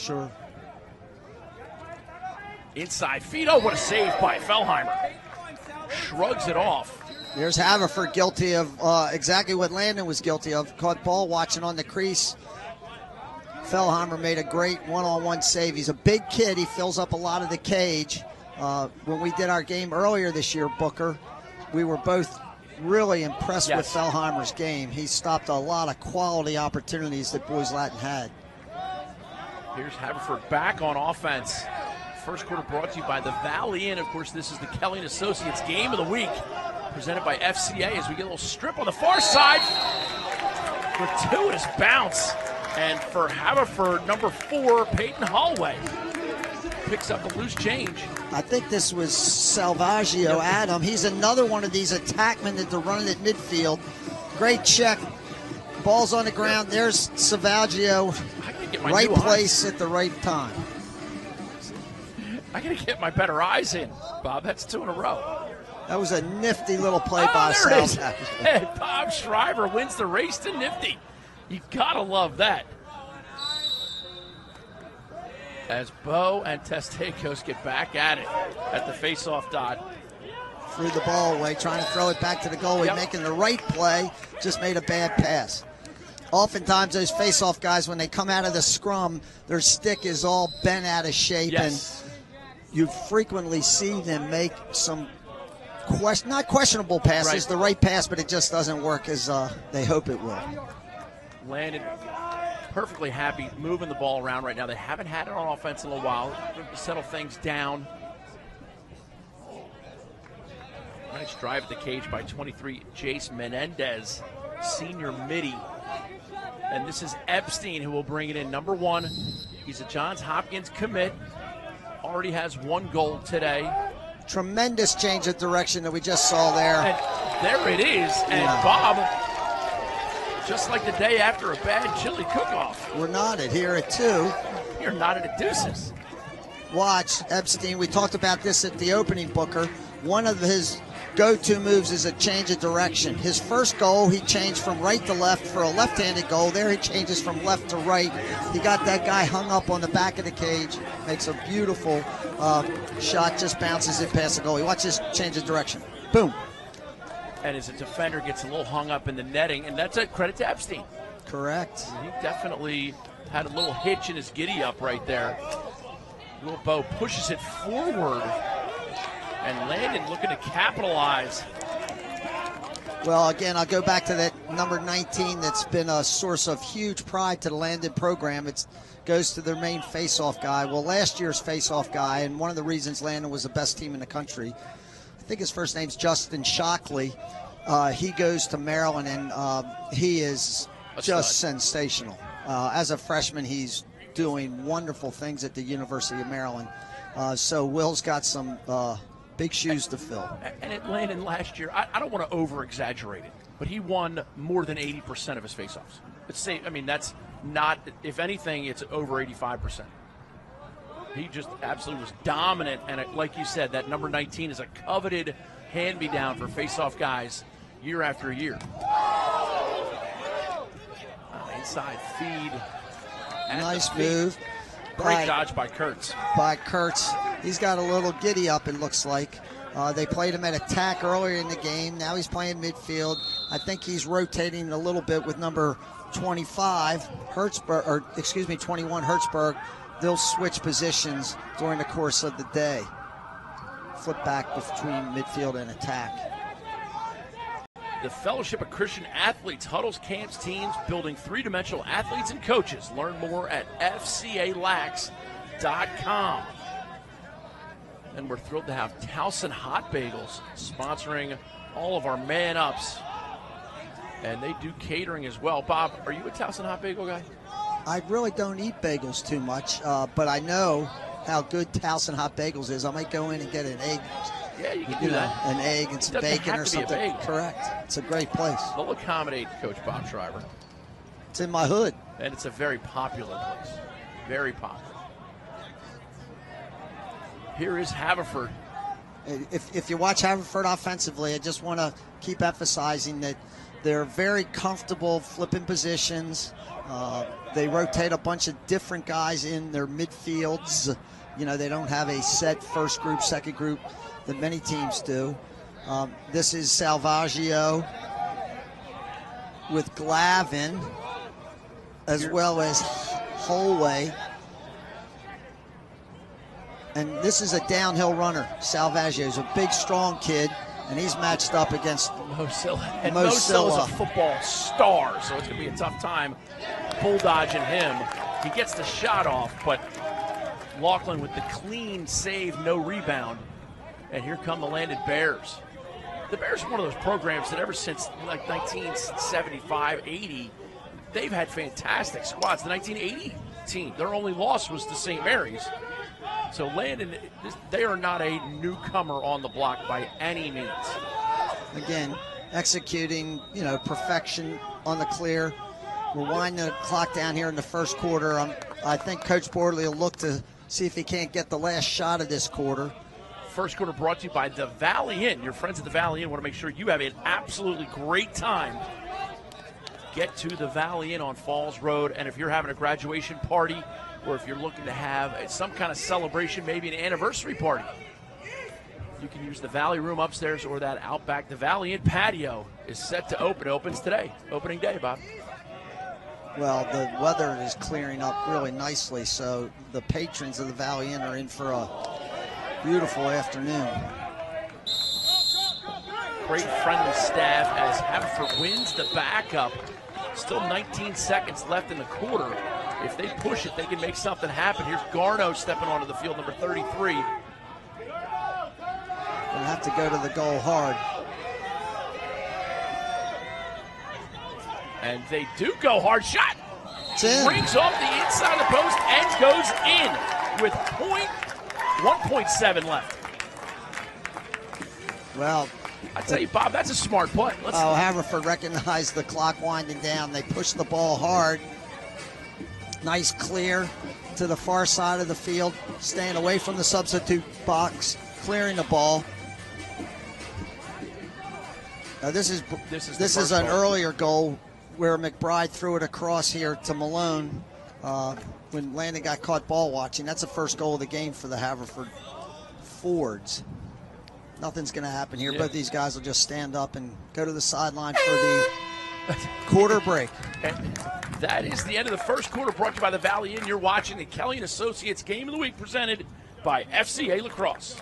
Sure. Inside feed. Oh, what a save by Fellheimer. Shrugs it off. There's Haverford guilty of exactly what Landon was guilty of. Caught ball watching on the crease. Fellheimer made a great one-on-one save. He's a big kid. He fills up a lot of the cage. When we did our game earlier this year, Booker, we were both really impressed with Fellheimer's game. He stopped a lot of quality opportunities that Boys Latin had. Here's Haverford back on offense. First quarter brought to you by the Valley Inn. Of course, this is the Kelly & Associates Game of the Week, presented by FCA, as we get a little strip on the far side. Gratuitous bounce. And for Haverford, number 4, Peyton Holloway picks up the loose change. I think this was Salvaggio, Adam. He's another one of these attackmen that they're running at midfield. Great check. Ball's on the ground. There's Salvaggio. Right place at the right time. I got to get my better eyes in, Bob. That's 2 in a row. That was a nifty little play by Salvaggio. Hey, Bob Shriver wins the race to nifty. You got to love that. As Bo and Testacos get back at it at the face-off dot. Threw the ball away, trying to throw it back to the goalie, making the right play, just made a bad pass. Oftentimes those face-off guys, when they come out of the scrum, their stick is all bent out of shape, and you frequently see them make some not questionable passes, the right pass, but it just doesn't work as they hope it will. Landon perfectly happy moving the ball around right now. They haven't had it on offense in a while. Settle things down. Nice drive at the cage by 23, Jace Menendez, senior midi. And this is Epstein who will bring it in. Number 1, he's a Johns Hopkins commit. Already has 1 goal today. Tremendous change of direction that we just saw there. And there it is. And Bob, just like the day after a bad chili cook-off. We're knotted here at 2. You're knotted at deuces. Watch, Epstein, we talked about this at the opening, Booker. One of his go-to moves is a change of direction. His first goal, he changed from right to left for a left-handed goal. There he changes from left to right. He got that guy hung up on the back of the cage. Makes a beautiful shot, just bounces it past the goalie. Watch this change of direction. Boom. And as a defender gets a little hung up in the netting, and that's a credit to Epstein. Correct. He definitely had a little hitch in his giddy-up right there. Little Bo pushes it forward. And Landon looking to capitalize. Well, again, I'll go back to that number 19 that's been a source of huge pride to the Landon program. It goes to their main face-off guy. Well, last year's face-off guy, and one of the reasons Landon was the best team in the country, I think his first name's Justin Shockley. He goes to Maryland, and he is just sensational. As a freshman, he's doing wonderful things at the University of Maryland. So Will's got some big shoes to fill. And at Landon last year, I don't want to over-exaggerate it, but he won more than 80% of his faceoffs. I mean, that's not, if anything, it's over 85%. He just absolutely was dominant, and like you said, that number 19 is a coveted hand-me-down for faceoff guys year after year. Inside feed. Nice move. Great dodge by Kurtz. He's got a little giddy up, it looks like. They played him at attack earlier in the game. Now he's playing midfield. I think he's rotating a little bit with number 25, 21, Hertzberg. They'll switch positions during the course of the day. Flip back between midfield and attack. The Fellowship of Christian Athletes huddles camps teams, building three-dimensional athletes and coaches. Learn more at fcalax.com. And we're thrilled to have Towson Hot Bagels sponsoring all of our man-ups. And they do catering as well. Bob, are you a Towson Hot Bagel guy? I really don't eat bagels too much, but I know how good Towson Hot Bagels is. I might go in and get an egg. Yeah, you can do that. An egg and some bacon or something. Correct. It's a great place. They'll accommodate Coach Bob Shriver. It's in my hood. And it's a very popular place. Very popular. Here is Haverford. If you watch Haverford offensively, I just want to keep emphasizing that they're very comfortable flipping positions. They rotate a bunch of different guys in their midfields. You know, they don't have a set first group, second group that many teams do. This is Salvaggio with Glavin, as well as Holway. And this is a downhill runner. Salvaggio is a big, strong kid, and he's matched up against Mosilla. And Mosilla's a football star, so it's going to be a tough time bulldodging him. He gets the shot off, but Laughlin with the clean save, no rebound. And here come the Landon Bears. The Bears are one of those programs that ever since like 1975, 80, they've had fantastic squads. The 1980 team, their only loss was to St. Mary's. So Landon, they are not a newcomer on the block by any means. Again, executing, you know, perfection on the clear. We're winding the clock down here in the first quarter. I think Coach Bordley will look to see if he can't get the last shot of this quarter. First quarter brought to you by the Valley Inn. Your friends at the Valley Inn want to make sure you have an absolutely great time. Get to the Valley Inn on Falls Road, and if you're having a graduation party, or if you're looking to have some kind of celebration, maybe an anniversary party, you can use the Valley Room upstairs or that Outback. The Valley Inn patio is set to open. It opens today. Opening day, Bob. Well, the weather is clearing up really nicely, so the patrons of the Valley Inn are in for a beautiful afternoon. Great friendly staff as Haverford wins the backup. Still 19 seconds left in the quarter. If they push it, they can make something happen. Here's Garno stepping onto the field, number 33. Gonna have to go to the goal hard. And they do go hard. Shot! It's in. Rings off the inside of the post and goes in with 1.7 left. Well, I tell you, Bob, that's a smart play. Haverford recognized the clock winding down. They pushed the ball hard. Nice clear to the far side of the field, staying away from the substitute box, clearing the ball. This is an earlier goal where McBride threw it across here to Malone when Landon got caught ball watching. That's the first goal of the game for the Haverford Fords. Nothing's going to happen here. Yeah. Both these guys will just stand up and go to the sideline for the quarter break. And that is the end of the first quarter, brought to you by the Valley Inn. You're watching the Kelly & Associates Game of the Week, presented by FCA Lacrosse.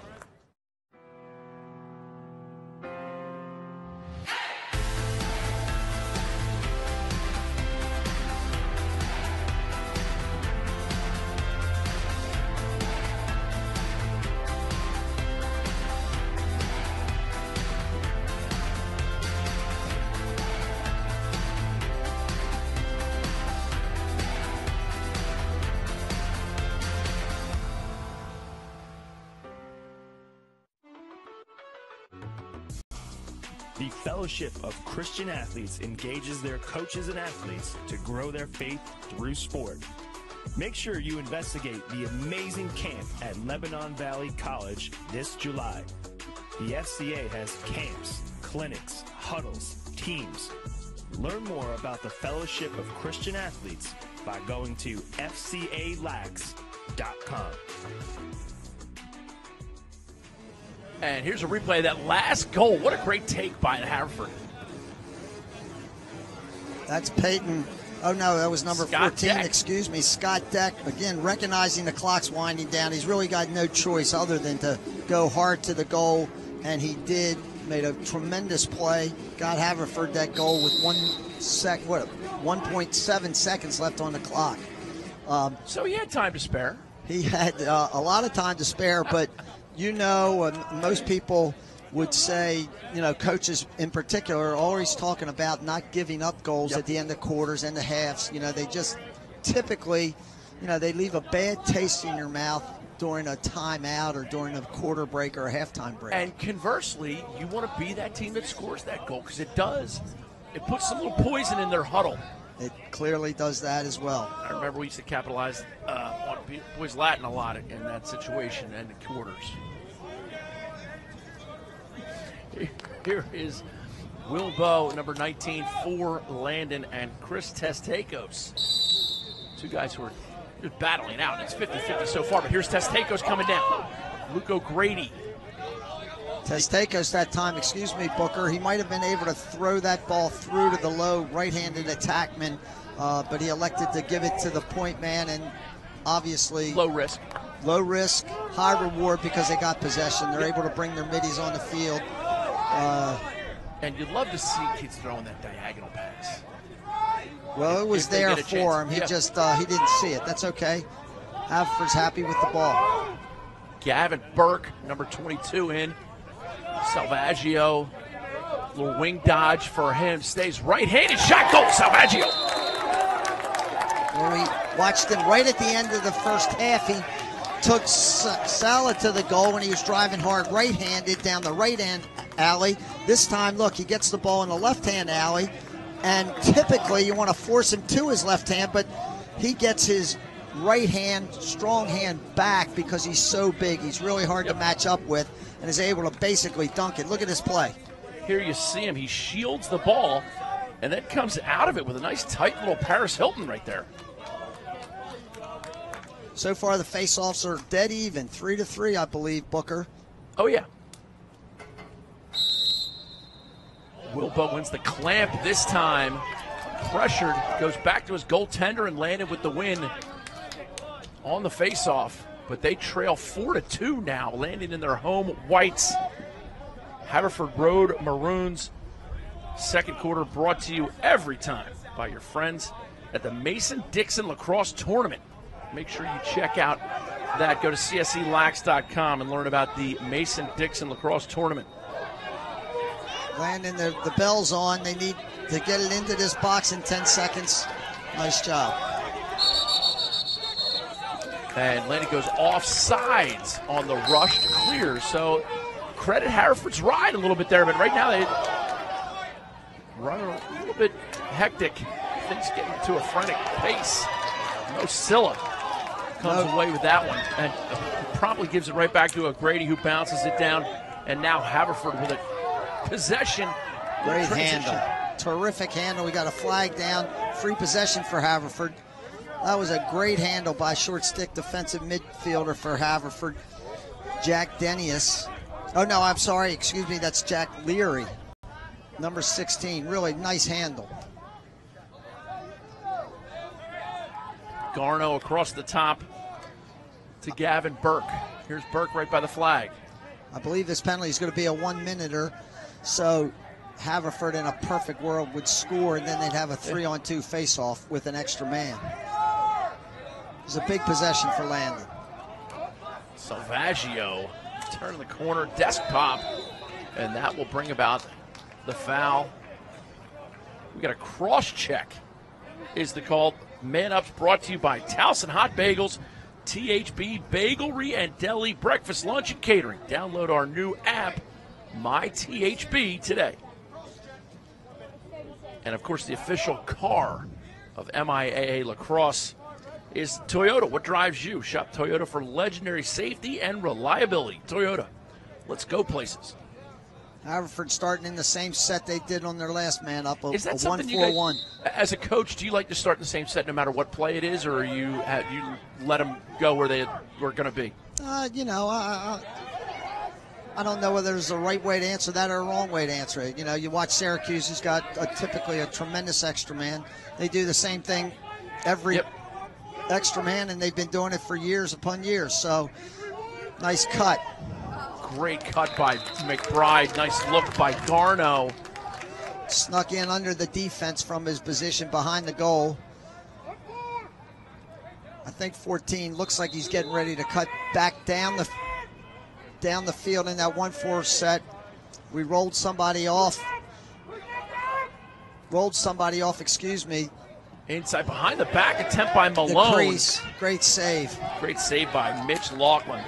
The Fellowship of Christian Athletes engages their coaches and athletes to grow their faith through sport. Make sure you investigate the amazing camp at Lebanon Valley College this July. The FCA has camps, clinics, huddles, teams. Learn more about the Fellowship of Christian Athletes by going to fcalax.com. And here's a replay of that last goal. What a great take by Haverford. That's Peyton. Oh, no, that was number Scott 14. Deck. Excuse me, Scott Deck. Again, recognizing the clock's winding down. He's really got no choice other than to go hard to the goal, and he did. Made a tremendous play. Got Haverford that goal with 1.7 seconds left on the clock. So he had time to spare. He had a lot of time to spare, but you know, most people would say, you know, coaches in particular are always talking about not giving up goals at the end of quarters and the halves. You know, they just typically, you know, they leave a bad taste in your mouth during a timeout or during a quarter break or a halftime break. And conversely, you want to be that team that scores that goal, because it does. It puts some little poison in their huddle. It clearly does that as well. I remember we used to capitalize on Boys Latin a lot in that situation and the quarters. Here is Wilbo, number 19, for Landon, and Chris Testakos. Two guys who are just battling out. It's 50-50 so far, but here's Testakos coming down. Luke O'Grady. Testakos that time, excuse me, Booker, he might have been able to throw that ball through to the low right-handed attackman, but he elected to give it to the point man, and obviously low risk, high reward because they got possession. They're able to bring their middies on the field. And you'd love to see kids throwing that diagonal pass. Well, it was there for him. He just he didn't see it. That's okay. Haverford's happy with the ball. Gavin Burke, number 22 in. Salvaggio, little wing dodge for him. Stays right-handed shot. Goal, Salvaggio. Well, we watched him right at the end of the first half. He took Salah to the goal when he was driving hard right-handed down the right-hand alley. This time, look, he gets the ball in the left-hand alley, and typically you want to force him to his left hand, but he gets his right hand, strong hand back because he's so big. He's really hard to match up with and is able to basically dunk it. Look at this play. Here you see him. He shields the ball and then comes out of it with a nice tight little Paris Hilton right there. So far the face-offs are dead even, 3-3, I believe, Booker. Oh, yeah. Wilbo wins the clamp this time. Pressured, goes back to his goaltender and landed with the win on the face-off. But they trail 4-2 now, landing in their home whites. Haverford Road Maroons. Second quarter brought to you every time by your friends at the Mason-Dixon Lacrosse Tournament. Make sure you check out that. Go to cselax.com and learn about the Mason-Dixon Lacrosse Tournament. Landon, the bell's on. They need to get it into this box in 10 seconds. Nice job. And Landon goes off sides on the rushed clear. So credit Haverford's ride a little bit there, but right now they run a little bit hectic. Things getting to a frantic pace. No Silla comes away with that one and promptly gives it right back to O'Grady, who bounces it down. And now Haverford with a possession. Great handle. Terrific handle. We got a flag down. Free possession for Haverford. That was a great handle by short stick defensive midfielder for Haverford, Jack Denius. Oh, no, I'm sorry. Excuse me. That's Jack Leary, number 16. Really nice handle. Garno across the top to Gavin Burke. Here's Burke right by the flag. I believe this penalty is going to be a 1-minuter, so Haverford in a perfect world would score, and then they'd have a 3-on-2 face-off with an extra man. It was a big possession for Landon. Salvaggio turning the corner, desk pop, and that will bring about the foul. We got a cross check is the call. Man-ups brought to you by Towson Hot Bagels, THB Bagelry and Deli Breakfast, Lunch, and Catering. Download our new app, MyTHB, today. And, of course, the official car of MIAA Lacrosse is Toyota. What drives you? Shop Toyota for legendary safety and reliability. Toyota, let's go places. Haverford starting in the same set they did on their last man up, Is that a something 1-4-1. As a coach, do you like to start in the same set no matter what play it is, or you let them go where they were going to be? You know, I don't know whether there's a right way to answer that or a wrong way to answer it. You know, you watch Syracuse, who's got typically a tremendous extra man. They do the same thing every extra man, and they've been doing it for years upon years. So, nice cut. Great cut by McBride. Nice look by Garno. Snuck in under the defense from his position behind the goal. I think 14 looks like he's getting ready to cut back down the field in that 1-4 set. We rolled somebody off, excuse me. Inside behind the back attempt by Malone. The crease. Great save. Great save by Mitch Laughlin.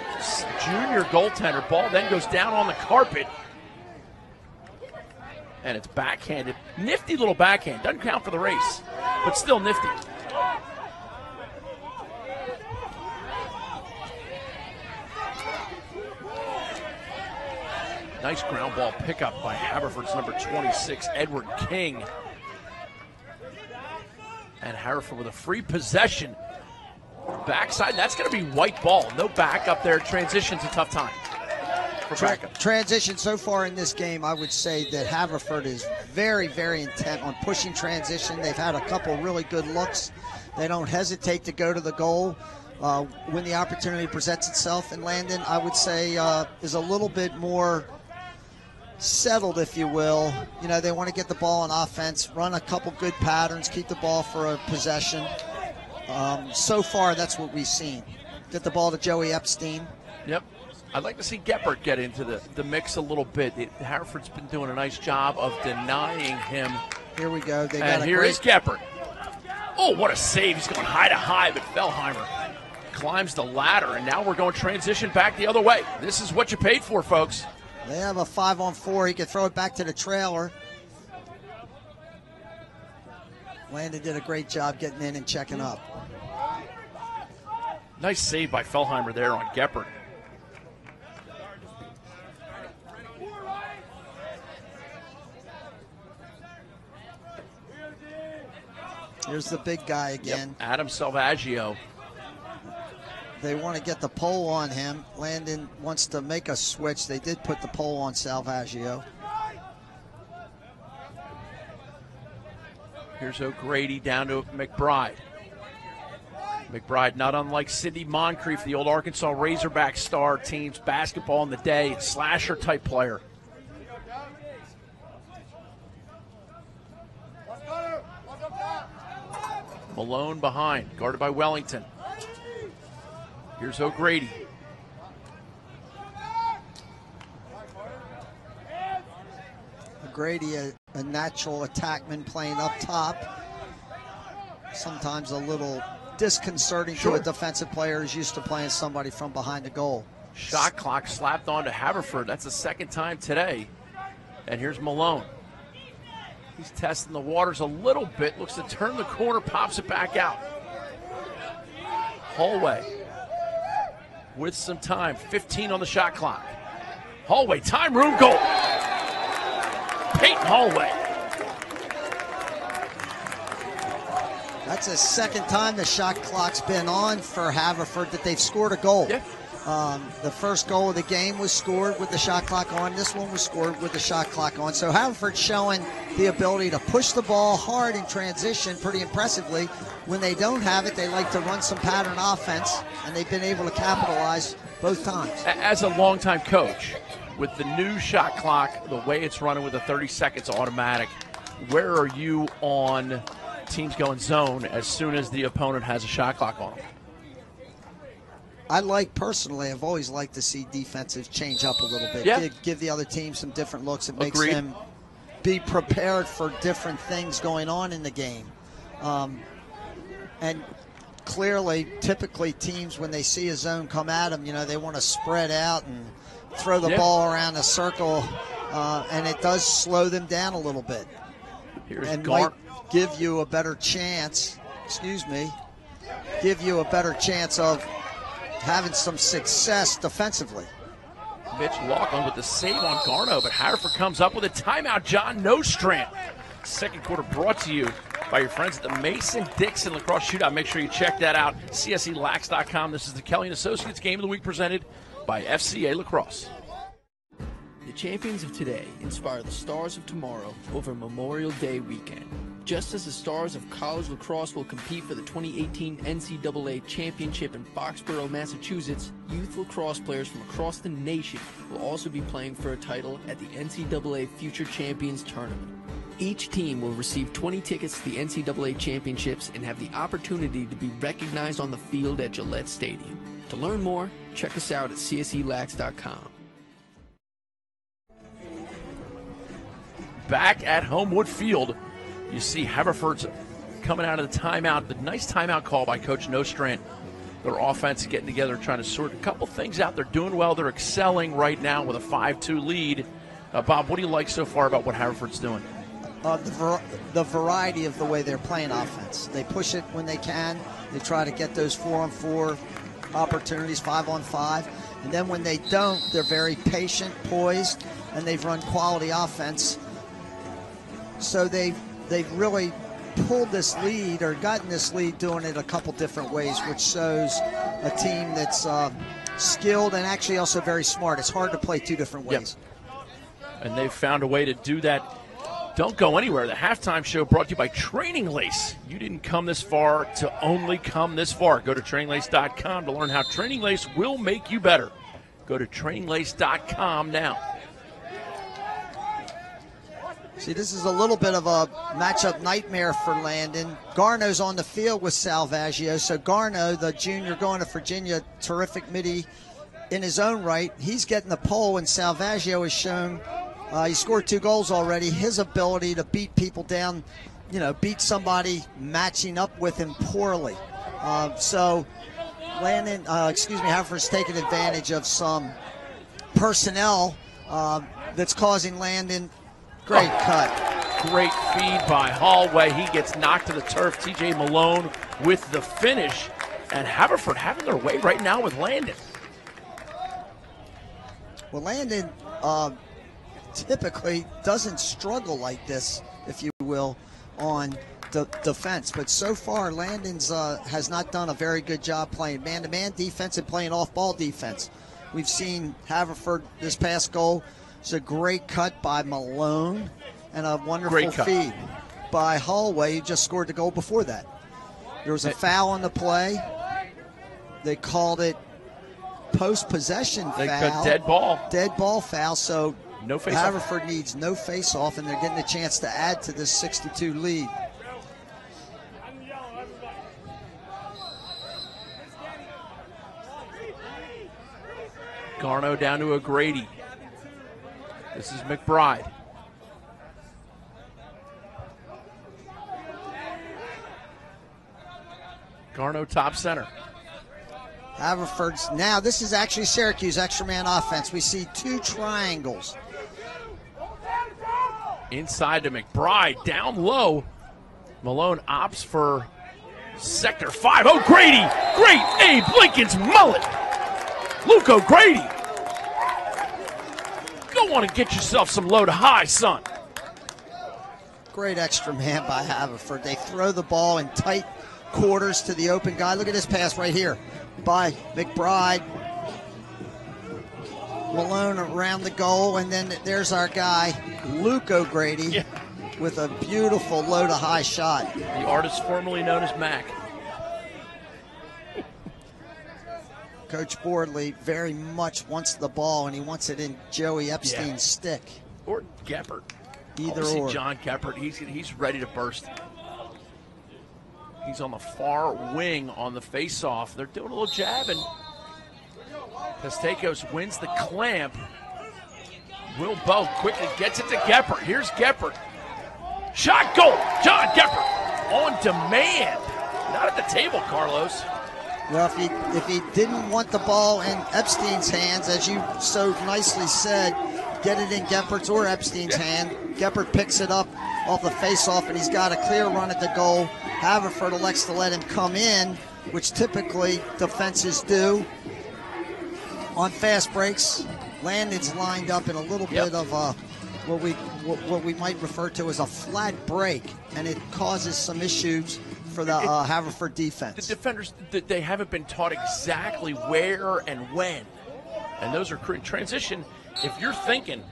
Junior goaltender. Ball then goes down on the carpet. And it's backhanded. Nifty little backhand. Doesn't count for the race, but still nifty. Nice ground ball pickup by Haverford's number 26, Edward King. And Haverford with a free possession. Backside, that's going to be white ball. No back up there. Transition's a tough time for backup. Transition so far in this game, I would say that Haverford is very, very intent on pushing transition. They've had a couple really good looks. They don't hesitate to go to the goal when the opportunity presents itself. And Landon, I would say, is a little bit more settled, if you will. You know, they want to get the ball on offense, run a couple good patterns, keep the ball for a possession. So far, that's what we've seen. Get the ball to Joey Epstein. Yep. I'd like to see Geppert get into the mix a little bit. Haverford's been doing a nice job of denying him. Here we go. And here is Geppert. Oh, what a save. He's going high to high, but Fellheimer climbs the ladder, and now we're going transition back the other way. This is what you paid for, folks. They have a 5-on-4. He can throw it back to the trailer. Landon did a great job getting in and checking up. Nice save by Fellheimer there on Geppert. Here's the big guy again. Yep. Adam Salvaggio. They want to get the pole on him. Landon wants to make a switch. They did put the pole on Salvaggio. Here's O'Grady down to McBride. McBride, not unlike Sidney Moncrief, the old Arkansas Razorback star teams, basketball in the day, slasher type player. Malone behind, guarded by Wellington. Here's O'Grady. O'Grady, a natural attackman playing up top. Sometimes a little disconcerting to a defensive player who's used to playing somebody from behind the goal. Shot clock slapped onto Haverford. That's the second time today. And here's Malone. He's testing the waters a little bit. Looks to turn the corner, pops it back out. Hallway with some time. 15 on the shot clock. Hallway, time, room, goal. Peyton Hallway. That's the second time the shot clock's been on for Haverford that they've scored a goal. Yeah. The first goal of the game was scored with the shot clock on. This one was scored with the shot clock on. So Haverford's showing the ability to push the ball hard in transition pretty impressively. When they don't have it, they like to run some pattern offense, and they've been able to capitalize both times. As a longtime coach, with the new shot clock, the way it's running with the 30 seconds automatic, where are you on teams going zone as soon as the opponent has a shot clock on them? I personally, I've always liked to see defensive change up a little bit. Yeah. Give the other team some different looks. It makes Agreed. them be prepared for different things going on in the game. And clearly, typically teams, when they see a zone come at them, you know, they want to spread out and throw the ball around a circle, and it does slow them down a little bit. Here's and might give you a better chance, give you a better chance of having some success defensively. Mitch Laughlin with the save on Garno, but Haverford comes up with a timeout. John Nostrand. Second quarter brought to you by your friends at the Mason-Dixon Lacrosse Shootout. Make sure you check that out, CSELax.com. This is the Kelly & Associates Game of the Week presented by FCA Lacrosse. The champions of today inspire the stars of tomorrow over Memorial Day weekend. Just as the stars of college lacrosse will compete for the 2018 NCAA Championship in Foxborough, Massachusetts, youth lacrosse players from across the nation will also be playing for a title at the NCAA Future Champions Tournament. Each team will receive 20 tickets to the NCAA Championships and have the opportunity to be recognized on the field at Gillette Stadium. To learn more, check us out at CSELax.com. Back at Homewood Field, you see Haverford's coming out of the timeout. The nice timeout call by Coach Nostrand. Their offense getting together, trying to sort a couple things out. They're doing well. They're excelling right now with a 5-2 lead. Bob, what do you like so far about what Haverford's doing? The variety of the way they're playing offense. They push it when they can. They try to get those 4-on-4 opportunities, 5-on-5. And then when they don't, they're very patient, poised, and they've run quality offense. So they've really pulled this lead or gotten this lead doing it a couple different ways, which shows a team that's skilled and actually also very smart. It's hard to play two different ways. Yep. And they've found a way to do that. Don't go anywhere. The halftime show brought to you by Training Lace. You didn't come this far to only come this far. Go to traininglace.com to learn how Training Lace will make you better. Go to traininglace.com now. See, this is a little bit of a matchup nightmare for Landon. Garno's on the field with Salvaggio. So Garno, the junior going to Virginia, terrific midi in his own right. He's getting the pole, and Salvaggio has shown he scored 2 goals already. His ability to beat people down, beat somebody matching up with him poorly. So Landon, Haverford's taking advantage of some personnel that's causing Landon. Great cut. Great feed by Hallway. He gets knocked to the turf. TJ Malone with the finish. And Haverford having their way right now with Landon. Well, Landon typically doesn't struggle like this, if you will, on the defense. But so far, Landon's has not done a very good job playing man-to-man defense and playing off-ball defense. We've seen Haverford this past goal. It's a great cut by Malone and a wonderful feed by Hallway, who just scored the goal before that. There was a foul on the play. They called it post-possession foul. Dead ball foul, so no face Haverford off. Needs no face-off, and they're getting a chance to add to this 6-2 lead. Garno down to O'Grady. This is McBride. Garno top center. Haverford's now, this is actually Syracuse extra man offense. We see 2 triangles. Inside to McBride, down low. Malone opts for sector 5. O'Grady, great Abe Lincoln's mullet. Luke O'Grady. Go on and get yourself some low to high, son. Great extra man by Haverford. They throw the ball in tight quarters to the open guy. Look at this pass right here by McBride. Malone around the goal, and then there's our guy, Luke O'Grady, with a beautiful low to high shot. The artist formerly known as Mac. Coach Bordley very much wants the ball, and he wants it in Joey Epstein's stick. Or Geppert. Either Obviously or. John Geppert, he's ready to burst. He's on the far wing on the face-off. They're doing a little jab, and Pestakos wins the clamp. Will Bowe quickly gets it to Geppert. Here's Geppert. Shot, goal! John Geppert on demand. Not at the table, Carlos. Well, if he didn't want the ball in Epstein's hands, as you so nicely said, get it in Geppert's or Epstein's hand. Geppert picks it up off the face-off, and he's got a clear run at the goal. Haverford elects to let him come in, which typically defenses do. On fast breaks, Landon's lined up in a little bit of what we might refer to as a flat break, and it causes some issues for the Haverford defense. The defenders, they haven't been taught exactly where and when. And those are in transition. If you're thinking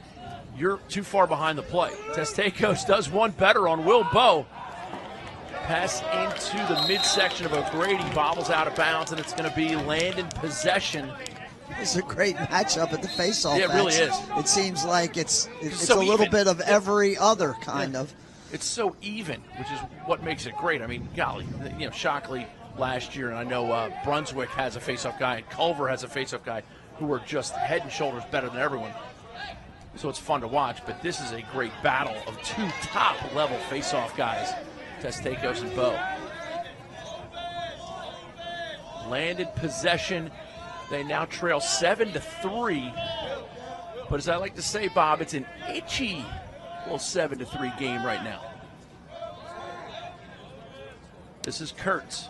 you're too far behind the play, Pestakos does one better on Will Bowe. Pass into the midsection of O'Grady, bobbles out of bounds, and it's going to be Landon possession. It's a great matchup at the face-off. Yeah, it really is. It seems like it's so a little even. bit of every other kind of. It's so even, which is what makes it great. I mean, golly, Shockley last year, and I know Brunswick has a face-off guy, and Culver has a face-off guy who are just head and shoulders better than everyone. So it's fun to watch, but this is a great battle of 2 top-level face-off guys, Pestakos and Bowe. Landed possession. They now trail 7-3. But as I like to say, Bob, it's an itchy little 7-3 game right now. This is Kurtz.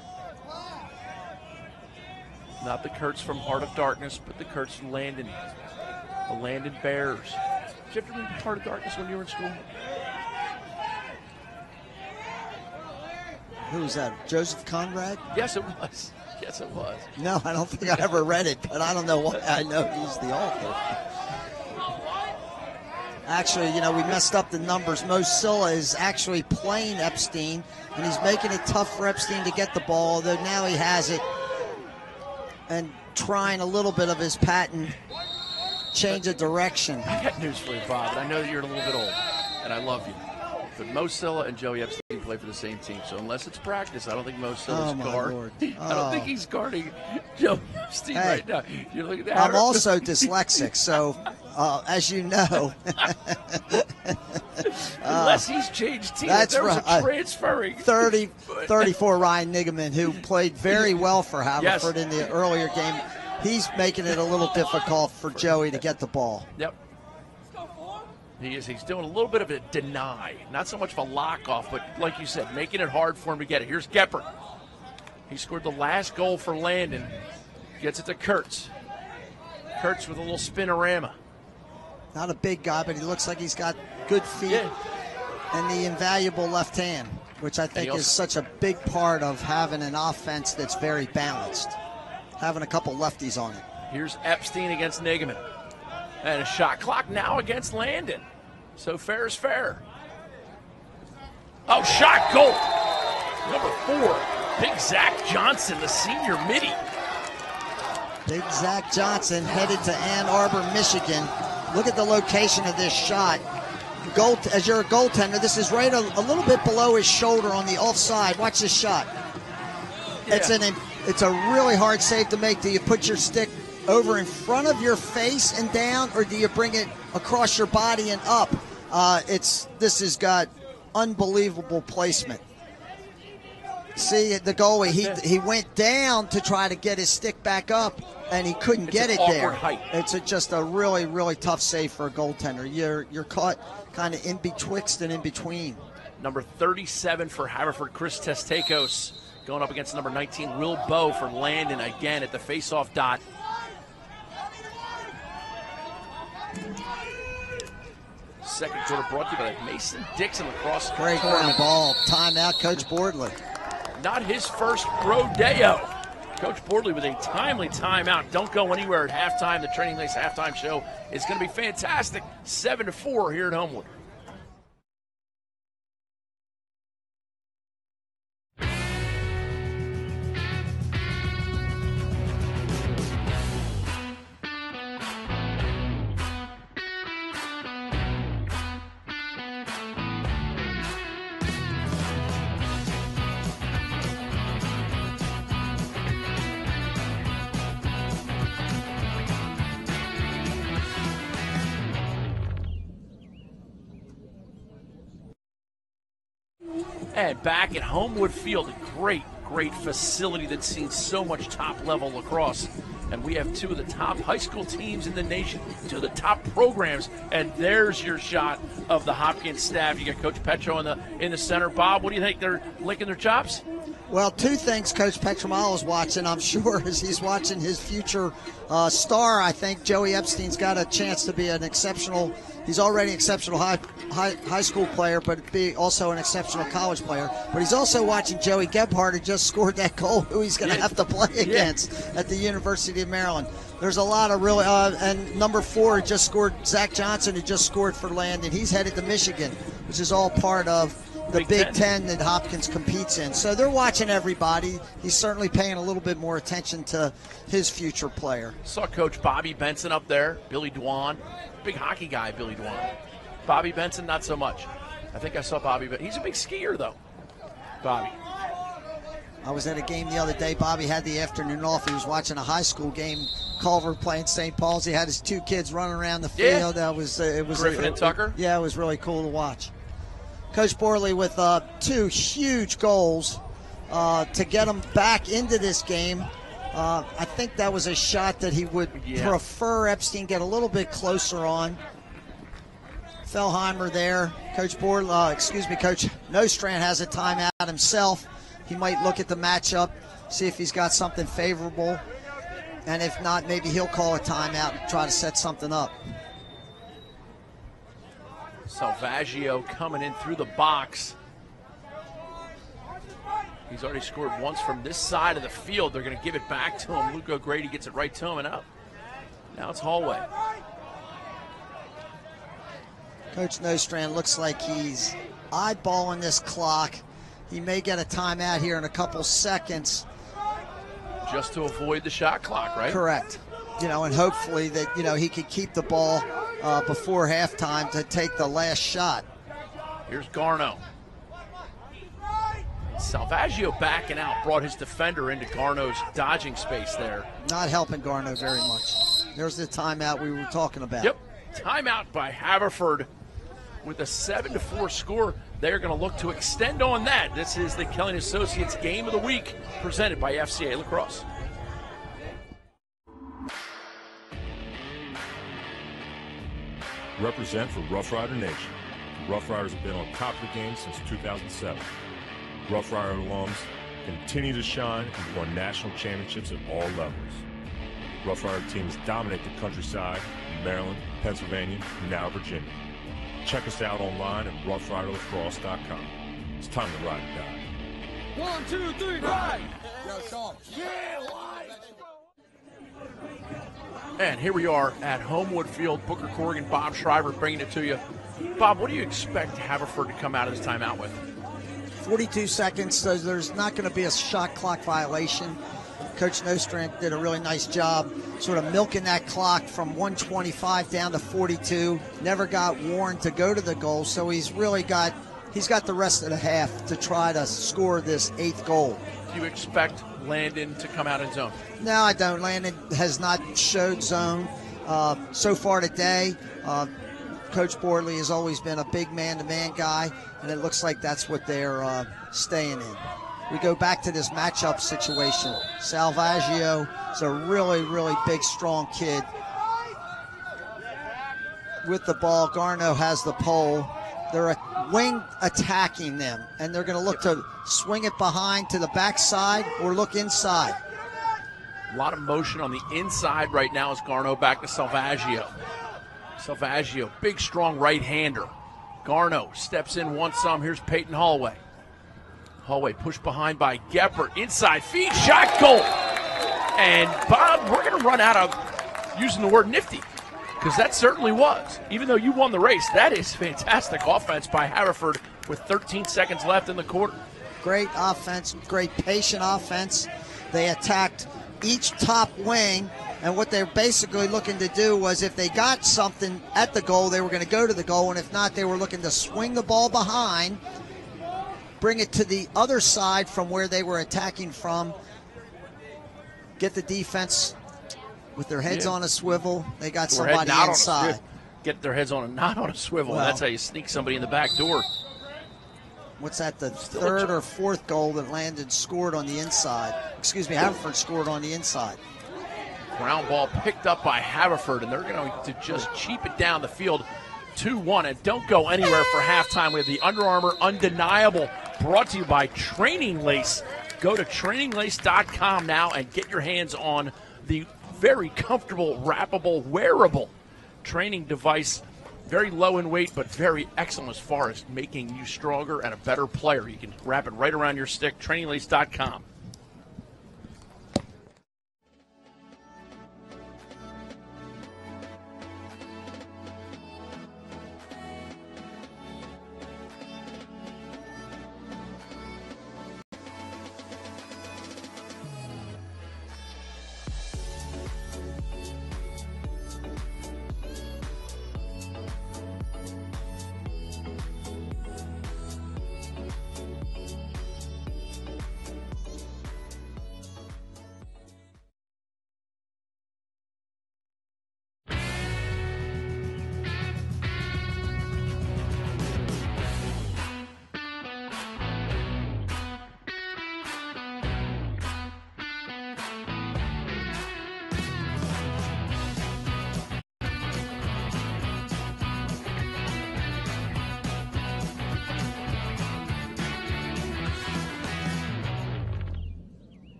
Not the Kurtz from Heart of Darkness, but the Kurtz from Landon. The Landon Bears. Did you ever read Heart of Darkness when you were in school? Who was that? Joseph Conrad? Yes, it was. Yes, it was. No, I don't think I ever read it, but I don't know why. I know he's the author. Actually, you know, we messed up the numbers. Mo Silla is actually playing Epstein, and he's making it tough for Epstein to get the ball, although now he has it and trying a little bit of his patent change of direction. I got news for you, Bob, and I know that you're a little bit old, and I love you. But Mo Silla and Joey Epstein play for the same team, so unless it's practice, I don't think Mo Silla's guard. I don't think he's guarding Joey Epstein right now. You're looking at I'm also dyslexic, so as you know. Unless he's changed teams. That's there was right. a transferring. 34 Ryan Nigaman, who played very well for Haverford in the earlier game. He's making it a little difficult for Joey to get the ball. Yep. He is. He's doing a little bit of a deny. Not so much of a lock-off, but like you said, making it hard for him to get it. Here's Geppert. He scored the last goal for Landon. Gets it to Kurtz. Kurtz with a little spinorama. Not a big guy, but he looks like he's got good feet and the invaluable left hand, which I think is such a big part of having an offense that's very balanced. Having a couple lefties on it. Here's Epstein against Nigaman. And a shot clock now against Landon. So fair is fair. Oh, shot goal. Number 4, Big Zach Johnson, the senior midi. Big Zach Johnson headed to Ann Arbor, Michigan. Look at the location of this shot. As you're a goaltender, this is right a little bit below his shoulder on the offside. Watch this shot. Yeah. It's a really hard save to make. Do you put your stick over in front of your face and down, or do you bring it across your body and up? This has got unbelievable placement. See the goalie, he went down to try to get his stick back up, and he couldn't get it there. Height. It's just a really, really tough save for a goaltender. You're caught kind of in betwixt and in between. Number 37 for Haverford, Chris Testakos, going up against number 19, Will Bowe for Landon again at the face-off dot. Second quarter brought to you by Mason Dixon Lacrosse. Great ground ball. Timeout, Coach Bordley. Not his first rodeo. Coach Bordley with a timely timeout. Don't go anywhere at halftime. The Training Lace halftime show is going to be fantastic. 7-4 here at Homewood. And back at Homewood Field, a great facility that's seen so much top-level lacrosse. And we have 2 of the top high school teams in the nation, 2 of the top programs. And there's your shot of the Hopkins staff. You got Coach Petro in the center. Bob, what do you think? They're licking their chops? Well, 2 things Coach Petromalo is watching, I'm sure, as he's watching his future star. I think Joey Epstein's got a chance to be an exceptional. He's already an exceptional high school player, but be also an exceptional college player. But he's also watching Joey Gebhardt, who just scored that goal, who he's going to have to play against at the University of Maryland. There's a lot of really, and number 4 just scored, Zach Johnson, who just scored for Landon. He's headed to Michigan, which is all part of the Big Ten that Hopkins competes in. So they're watching everybody. He's certainly paying a little bit more attention to his future player. Saw Coach Bobby Benson up there, Billy Dwan. Big hockey guy, Billy Dwan. Bobby Benson, not so much. I think I saw Bobby, but he's a big skier, though. Bobby. I was at a game the other day. Bobby had the afternoon off. He was watching a high school game. Culver playing St. Paul's. He had his 2 kids running around the field. That was it was Griffin and Tucker. Yeah, it was really cool to watch. Coach Borley with 2 huge goals to get him back into this game. I think that was a shot that he would prefer Epstein get a little bit closer on. Fellheimer there. Coach Coach Nostrand has a timeout himself. He might look at the matchup, see if he's got something favorable. And if not, maybe he'll call a timeout and try to set something up. Salvaggio coming in through the box. He's already scored once from this side of the field. They're going to give it back to him. Luke O'Grady gets it right to him and up. Now it's Hallway. Coach Nostrand looks like he's eyeballing this clock. He may get a timeout here in a couple seconds. Just to avoid the shot clock, right? Correct. You know, and hopefully that, you know, he could keep the ball before halftime to take the last shot. Here's Garno. Salvaggio backing out, brought his defender into Garno's dodging space there. Not helping Garno very much. There's the timeout we were talking about. Yep, timeout by Haverford with a 7-4 score. They're going to look to extend on that. This is the Kelly & Associates Game of the Week presented by FCA Lacrosse. Represent for Rough Rider Nation. The Rough Riders have been on top of the game since 2007. Rough Rider alums continue to shine and won national championships at all levels. Rough Rider teams dominate the countryside in Maryland, Pennsylvania, and now Virginia. Check us out online at roughriderlacrosse.com. It's time to ride or die. 1, 2, 3, ride! Yo, Sean. And here we are at Homewood Field. Booker Corrigan, Bob Shriver bringing it to you. Bob, what do you expect Haverford to come out of this timeout with? 42 seconds, so there's not going to be a shot clock violation. Coach Nostrand did a really nice job sort of milking that clock from 125 down to 42. Never got warned to go to the goal, so he's got the rest of the half to try to score this 8th goal. Do you expect Landon to come out in zone? No, I don't. Landon has not showed zone so far today. Coach Bordley has always been a big man-to-man guy, and it looks like that's what they're staying in. We go back to this matchup situation. Salvaggio is a really, really big, strong kid. With the ball, Garno has the pole. They're a wing attacking them, and they're going to look to swing it behind to the backside or look inside. A lot of motion on the inside right now as Garno back to Salvaggio. Salvaggio, big, strong right-hander. Garno steps in, wants some. Here's Peyton Hallway. Hallway pushed behind by Geppert. Inside feed, shot, goal. And Bob, we're going to run out of using the word nifty, because that certainly was. Even though you won the race, that is fantastic offense by Haverford with 13 seconds left in the quarter. Great offense, great patient offense. They attacked each top wing, and what they're basically looking to do was if they got something at the goal, they were going to go to the goal, and if not, they were looking to swing the ball behind, bring it to the other side from where they were attacking from, get the defense with their heads on a swivel. They got somebody inside. Get their heads on not on a swivel. Well, that's how you sneak somebody in the back door. What's that, the third or fourth goal that Landon scored on the inside? Excuse me, Haverford scored on the inside. Ground ball picked up by Haverford, and they're going to just cheap it down the field 2-1. And don't go anywhere for halftime. We have the Under Armour Undeniable brought to you by Training Lace. Go to traininglace.com now and get your hands on the very comfortable, wrappable, wearable training device. Very low in weight, but very excellent as far as making you stronger and a better player. You can wrap it right around your stick, traininglace.com.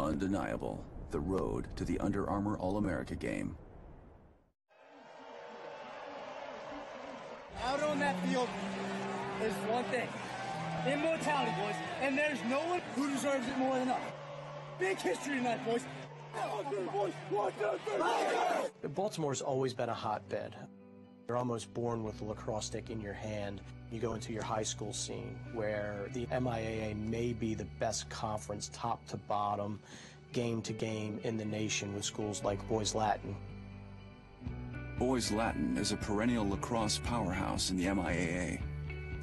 undeniable. The road to the Under Armour All-America game. Out on that field is one thing. Immortality, boys. And there's no one who deserves it more than us. Big history tonight, boys. Baltimore's always been a hotbed. You're almost born with a lacrosse stick in your hand. You go into your high school scene where the MIAA may be the best conference top to bottom, game to game in the nation with schools like Boys Latin. Boys Latin is a perennial lacrosse powerhouse in the MIAA.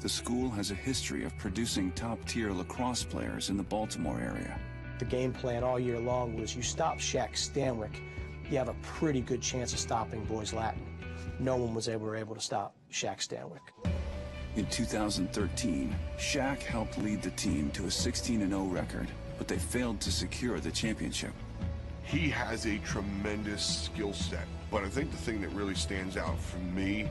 The school has a history of producing top-tier lacrosse players in the Baltimore area. The game plan all year long was you stop Shaq Stanwyck, you have a pretty good chance of stopping Boys Latin. No one was ever able to stop Shaq Stanwyck. In 2013, Shaq helped lead the team to a 16-0 record, but they failed to secure the championship. He has a tremendous skill set, but I think the thing that really stands out for me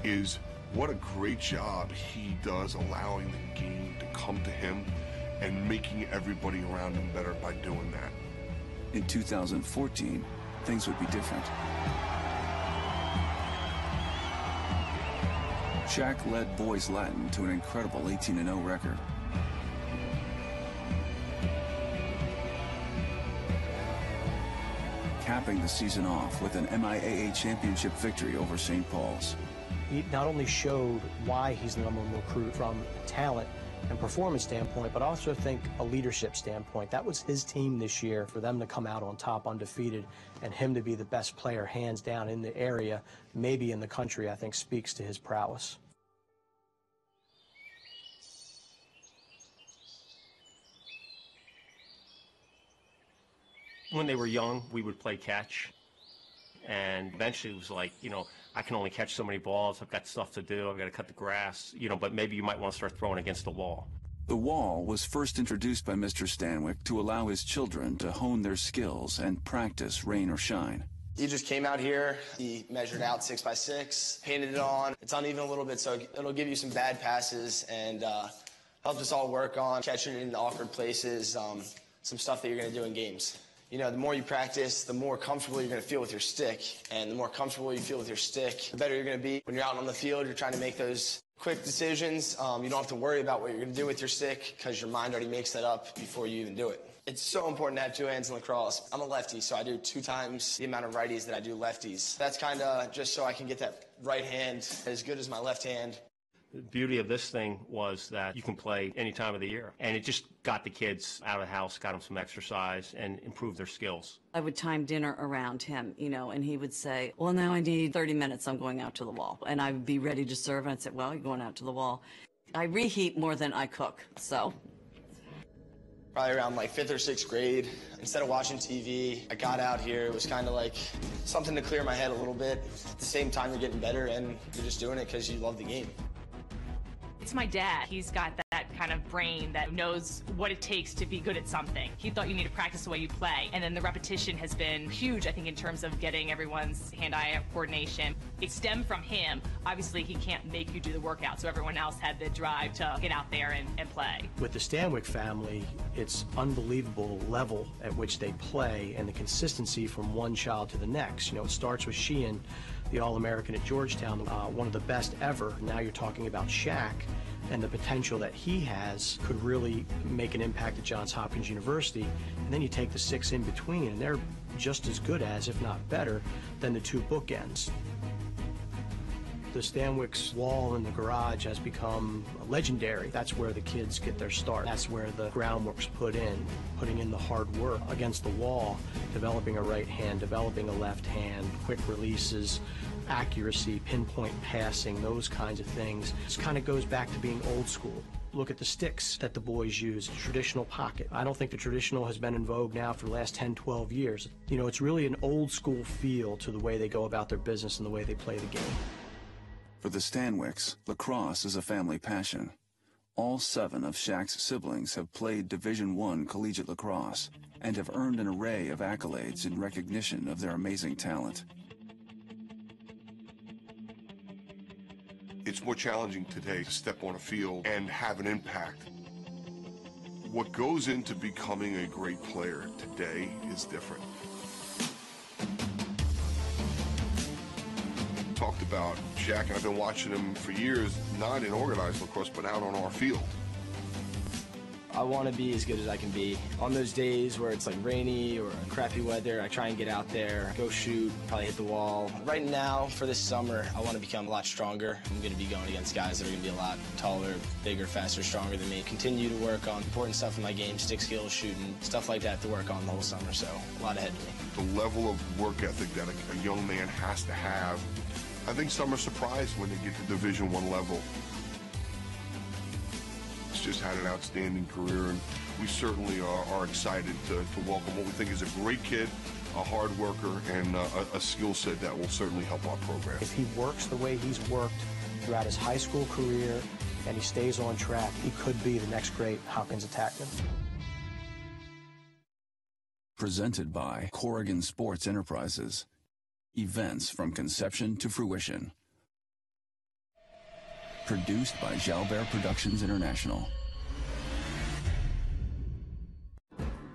is what a great job he does allowing the game to come to him and making everybody around him better by doing that. In 2014, things would be different. Shaq led Boys Latin to an incredible 18-0 record. Capping the season off with an MIAA championship victory over St. Paul's. He not only showed why he's the number one recruit from a talent and performance standpoint, but also think a leadership standpoint. That was his team this year. For them to come out on top undefeated and him to be the best player hands down in the area, maybe in the country, I think speaks to his prowess. When they were young, we would play catch, and eventually it was like, you know, I can only catch so many balls, I've got stuff to do, I've got to cut the grass, you know, but maybe you might want to start throwing against the wall. The wall was first introduced by Mr. Stanwyck to allow his children to hone their skills and practice rain or shine. He just came out here, he measured out 6 by 6, painted it on. It's uneven a little bit, so it'll give you some bad passes and help us all work on catching it in awkward places, some stuff that you're going to do in games. You know, the more you practice, the more comfortable you're going to feel with your stick. And the more comfortable you feel with your stick, the better you're going to be. When you're out on the field, you're trying to make those quick decisions. You don't have to worry about what you're going to do with your stick because your mind already makes that up before you even do it. It's so important to have two hands in lacrosse. I'm a lefty, so I do 2 times the amount of righties that I do lefties. That's kind of just so I can get that right hand as good as my left hand. The beauty of this thing was that you can play any time of the year. And it just got the kids out of the house, got them some exercise, and improved their skills. I would time dinner around him, you know, and he would say, well, now I need 30 minutes, I'm going out to the wall. And I would be ready to serve, and I'd say, well, you're going out to the wall. I reheat more than I cook, so. Probably around like 5th or 6th grade. Instead of watching TV, I got out here. It was kind of like something to clear my head a little bit. At the same time, you're getting better, and you're just doing it because you love the game. It's my dad. He's got that kind of brain that knows what it takes to be good at something. He thought you need to practice the way you play. And then the repetition has been huge, I think, in terms of getting everyone's hand-eye coordination. It stemmed from him. Obviously, he can't make you do the workout, so everyone else had the drive to get out there and play. With the Stanwyck family, it's unbelievable the level at which they play and the consistency from one child to the next. You know, it starts with Sheehan, the All-American at Georgetown, one of the best ever. Now you're talking about Shaq, and the potential that he has could really make an impact at Johns Hopkins University. And then you take the 6 in between, and they're just as good as, if not better, than the 2 bookends. The Stanwyck's wall in the garage has become legendary. That's where the kids get their start. That's where the groundwork's put in, putting in the hard work against the wall, developing a right hand, developing a left hand, quick releases, accuracy, pinpoint passing, those kinds of things. This kind of goes back to being old school. Look at the sticks that the boys use, traditional pocket. I don't think the traditional has been in vogue now for the last 10, 12 years. You know, it's really an old school feel to the way they go about their business and the way they play the game. For the Stanwicks, lacrosse is a family passion. All 7 of Shaq's siblings have played Division I collegiate lacrosse and have earned an array of accolades in recognition of their amazing talent. It's more challenging today to step on a field and have an impact. What goes into becoming a great player today is different. Talked about Shaq, and I've been watching him for years, not in organized lacrosse, but out on our field. I want to be as good as I can be. On those days where it's like rainy or crappy weather, I try and get out there, go shoot, probably hit the wall. Right now, for this summer, I want to become a lot stronger. I'm going to be going against guys that are going to be a lot taller, bigger, faster, stronger than me. Continue to work on important stuff in my game, stick skills, shooting, stuff like that to work on the whole summer, so a lot ahead of me. The level of work ethic that a young man has to have, I think some are surprised when they get to Division I level. He's just had an outstanding career, and we certainly are excited to welcome what we think is a great kid, a hard worker, and a skill set that will certainly help our program. If he works the way he's worked throughout his high school career and he stays on track, he could be the next great Hopkins attackman. Presented by Corrigan Sports Enterprises. Events from conception to fruition. Produced by Jalbert Productions International.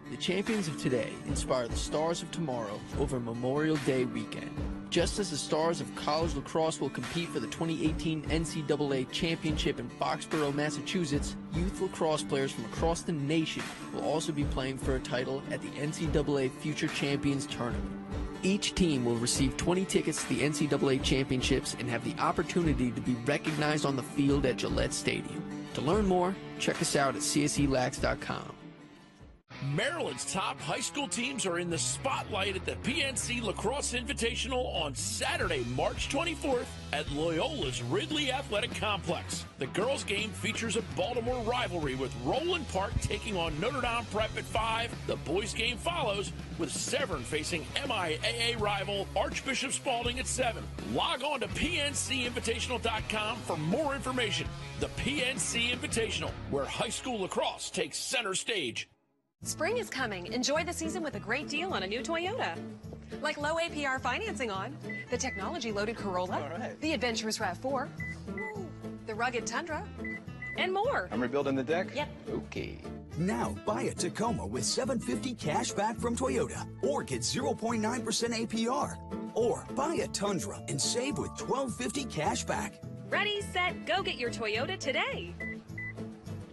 The champions of today inspire the stars of tomorrow over Memorial Day weekend. Just as the stars of college lacrosse will compete for the 2018 NCAA Championship in Foxborough, Massachusetts, youth lacrosse players from across the nation will also be playing for a title at the NCAA Future Champions Tournament. Each team will receive 20 tickets to the NCAA Championships and have the opportunity to be recognized on the field at Gillette Stadium. To learn more, check us out at cselax.com. Maryland's top high school teams are in the spotlight at the PNC Lacrosse Invitational on Saturday, March 24th at Loyola's Ridley Athletic Complex. The girls' game features a Baltimore rivalry with Roland Park taking on Notre Dame Prep at 5. The boys' game follows with Severn facing MIAA rival Archbishop Spalding at 7. Log on to PNCinvitational.com for more information. The PNC Invitational, where high school lacrosse takes center stage. Spring is coming. Enjoy the season with a great deal on a new Toyota. Like low APR financing on the technology-loaded Corolla, the adventurous RAV4, the rugged Tundra, and more. I'm rebuilding the deck? Yep. Okay. Now, buy a Tacoma with $750 cash back from Toyota, or get 0.9% APR. Or buy a Tundra and save with $1,250 cash back. Ready, set, go get your Toyota today.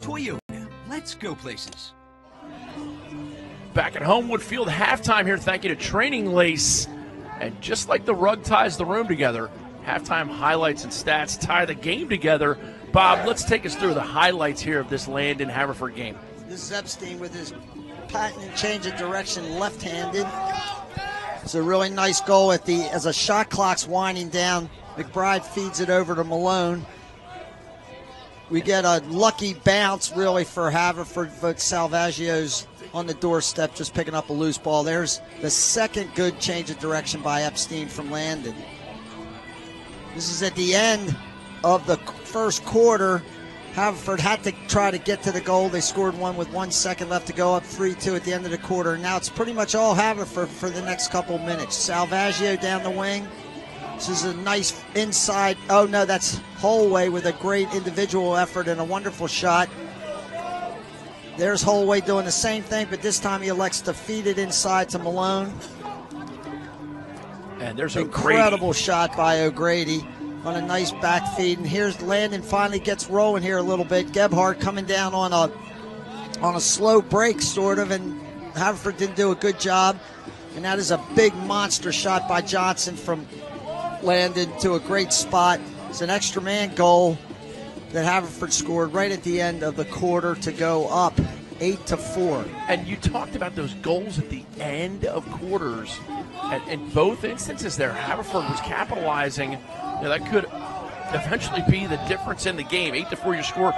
Toyota, let's go places. Back at Homewood Field, halftime here. Thank you to Training Lace. And just like the rug ties the room together, halftime highlights and stats tie the game together. Bob, let's take us through the highlights here of this Landon Haverford game. This is Epstein with his patented change of direction left-handed. It's a really nice goal as a shot clock's winding down. McBride feeds it over to Malone. We get a lucky bounce really for Haverford, but Salvaggio's on the doorstep just picking up a loose ball. There's the second good change of direction by Epstein from Landon. This is at the end of the first quarter. Haverford had to try to get to the goal. They scored one with 1 second left to go, up 3-2 at the end of the quarter. Now it's pretty much all Haverford for the next couple minutes. Salvaggio down the wing. This is a nice inside. Oh, no, that's Holway with a great individual effort and a wonderful shot. There's Holway doing the same thing, but this time he elects to feed it inside to Malone. And there's incredible shot by O'Grady on a nice back feed. And here's Landon finally gets rolling here a little bit. Gebhardt coming down on a slow break, sort of, and Haverford didn't do a good job. And that is a big monster shot by Johnson from Landon to a great spot. It's an extra man goal that Haverford scored right at the end of the quarter to go up 8-4. And you talked about those goals at the end of quarters. And in both instances there, Haverford was capitalizing. That could eventually be the difference in the game. 8-4 your score.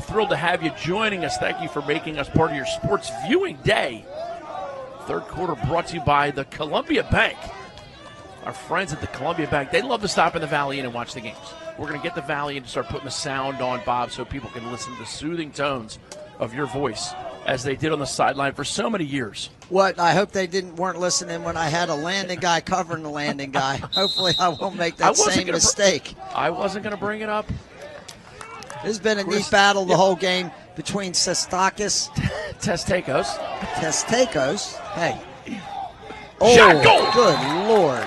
Thrilled to have you joining us. Thank you for making us part of your sports viewing day. Third quarter brought to you by the Columbia Bank. Our friends at the Columbia Bank, they love to stop in the Valley Inn and watch the games. We're going to get the Valley Inn to start putting the sound on, Bob, so people can listen to the soothing tones of your voice as they did on the sideline for so many years. What? I hope they weren't listening when I had a Landon guy covering the Landon guy. Hopefully I won't make that same mistake. I wasn't going to bring it up. This has been a neat battle the whole game. between Sestakis. Testakos. Hey. Shot goal. Good Lord.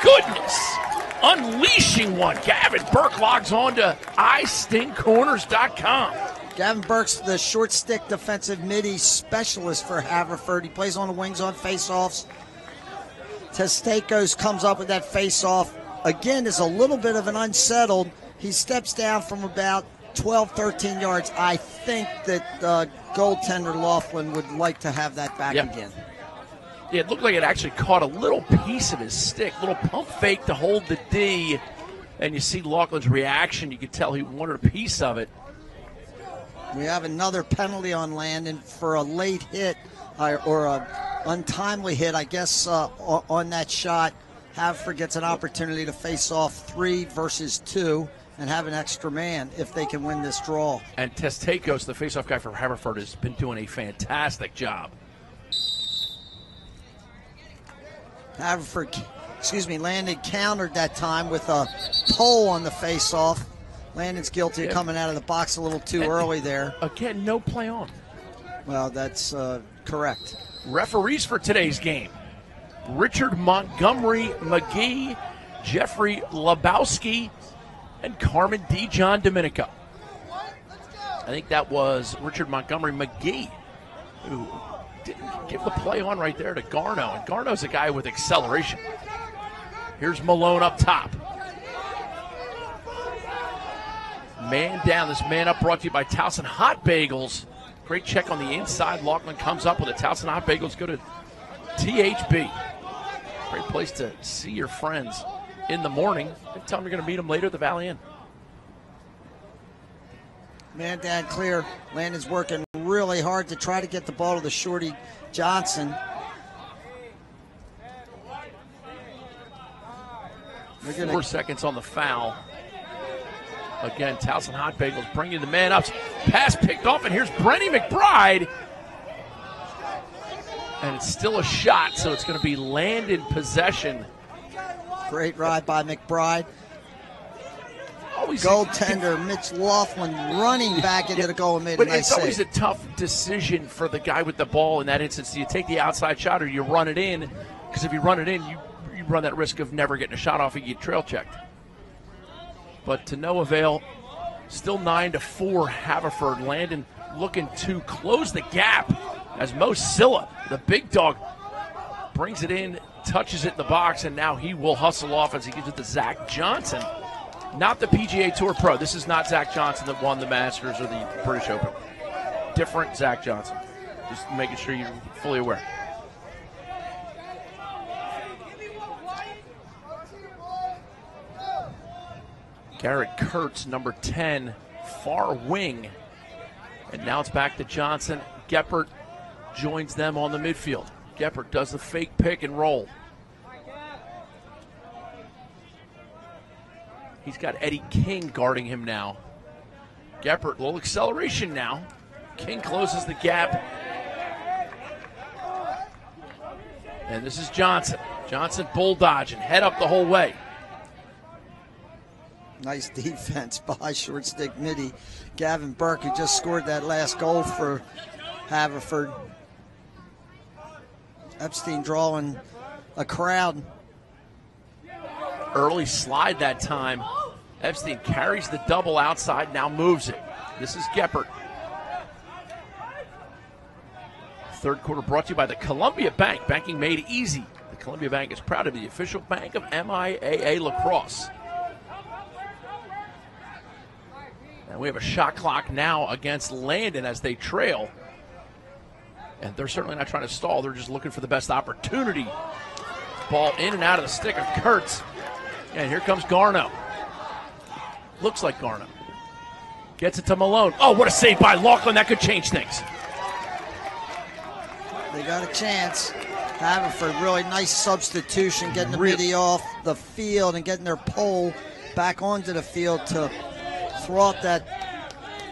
Goodness. Unleashing one. Gavin Burke logs on to istingcorners.com. Gavin Burke's the short stick defensive midi specialist for Haverford. He plays on the wings on faceoffs. Testakos comes up with that faceoff. Again, is a little bit of an unsettled. He steps down from about 12, 13 yards. I think that goaltender Laughlin would like to have that back again. Yeah, it looked like it actually caught a little piece of his stick, little pump fake to hold the D, and you see Laughlin's reaction. You could tell he wanted a piece of it. We have another penalty on Landon for a late hit or a untimely hit, I guess, on that shot. Haverford gets an opportunity to face off 3 versus 2 and have an extra man if they can win this draw. And Testakos, the faceoff guy for Haverford, has been doing a fantastic job. Landon countered that time with a pole on the faceoff. Landon's guilty of coming out of the box a little too early there. Again, no play on. Well, that's correct. Referees for today's game: Richard Montgomery McGee, Jeffrey Lebowski, and Carmen D. John Domenico. I think that was Richard Montgomery McGee who didn't give the play on right there to Garno. And Garno's a guy with acceleration. Here's Malone up top. Man down, this man up brought to you by Towson Hot Bagels. Great check on the inside. Laughlin comes up with a Towson Hot Bagels. Go to THB. Great place to see your friends in the morning. And tell them you're going to meet them later at the Valley Inn. Man down clear. Landon's working really hard to try to get the ball to the shorty Johnson. 4 seconds on the foul. Again, Towson Hot Bagels bringing the man up. Pass picked off, and here's Brenny McBride. And it's still a shot, so it's going to be Landon possession. Great ride by McBride. Goaltender Mitch Laughlin running back into the goal and made a nice It's always save. a tough decision for the guy with the ball in that instance. Do you take the outside shot or you run it in? Because if you run it in, you run that risk of never getting a shot off and you get trail checked. But to no avail. Still 9-4 Haverford. Landon looking to close the gap as Mo Silla, the big dog, brings it in, touches it in the box, and now he will hustle off as he gives it to Zach Johnson. Not the PGA Tour Pro. This is not Zach Johnson that won the Masters or the British Open. Different Zach Johnson. Just making sure you're fully aware. Garrett Kurtz, number 10, far wing. And now it's back to Johnson. Geppert joins them on the midfield. Geppert does the fake pick and roll. He's got Eddie King guarding him now. Geppert, little acceleration now. King closes the gap. And this is Johnson. Johnson bull dodging, head up the whole way. Nice defense by short stick midi Gavin Burke, who just scored that last goal for Haverford. Epstein drawing a crowd. Early slide that time. Epstein carries the double outside, now moves it. This is Geppert. Third quarter brought to you by the Columbia Bank. Banking made easy. The Columbia Bank is proud to be the official bank of MIAA Lacrosse. And we have a shot clock now against Landon as they trail. And they're certainly not trying to stall. They're just looking for the best opportunity. Ball in and out of the stick of Kurtz. And here comes Garno. Looks like Garno. Gets it to Malone. Oh, what a save by Laughlin. That could change things. They got a chance. Haverford, really nice substitution, getting the midi off the field and getting their pole back onto the field to thwart that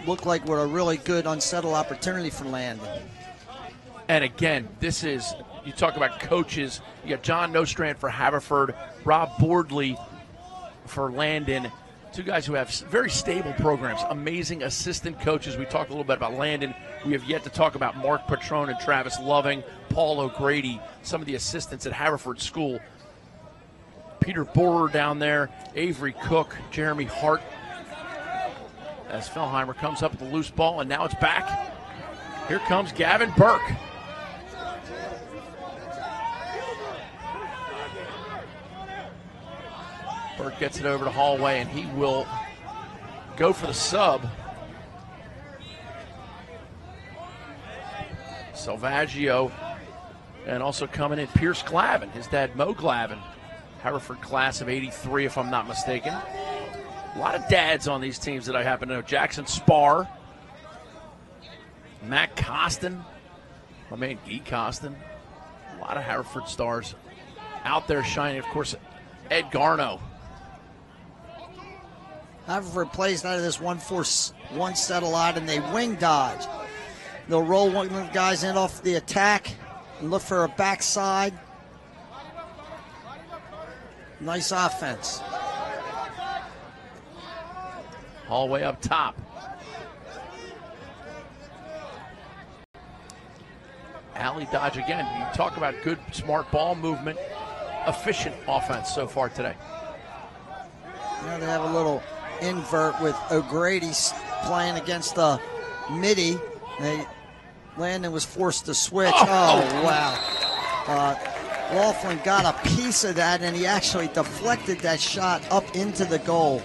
looked like what a really good unsettled opportunity for Landon. And again, this is, you talk about coaches, you got John Nostrand for Haverford, Rob Boardley for Landon. Two guys who have very stable programs, amazing assistant coaches. We talked a little bit about Landon. We have yet to talk about Mark Patrone and Travis Loving, Paul O'Grady, some of the assistants at Haverford School. Peter Borer down there, Avery Cook, Jeremy Hart. As Fellheimer comes up with the loose ball, and now it's back. Here comes Gavin Burke. Burke gets it over to Hallway, and he will go for the sub. Salvaggio, and also coming in, Pierce Glavin, his dad Mo Glavin, Haverford class of 83, if I'm not mistaken. A lot of dads on these teams that I happen to know. Jackson Spar, Matt Costin, my man Guy Costin. A lot of Haverford stars out there shining. Of course, Ed Garno. Haverford plays out of this 1-4-1 set a lot, and they wing dodge. They'll roll one of the guys in off the attack and look for a backside. Nice offense. Hallway up top. Alley dodge again. You talk about good, smart ball movement, efficient offense so far today. Now they have a little invert with O'Grady playing against the midi. Landon was forced to switch. Oh wow. Laughlin got a piece of that, and he actually deflected that shot up into the goal.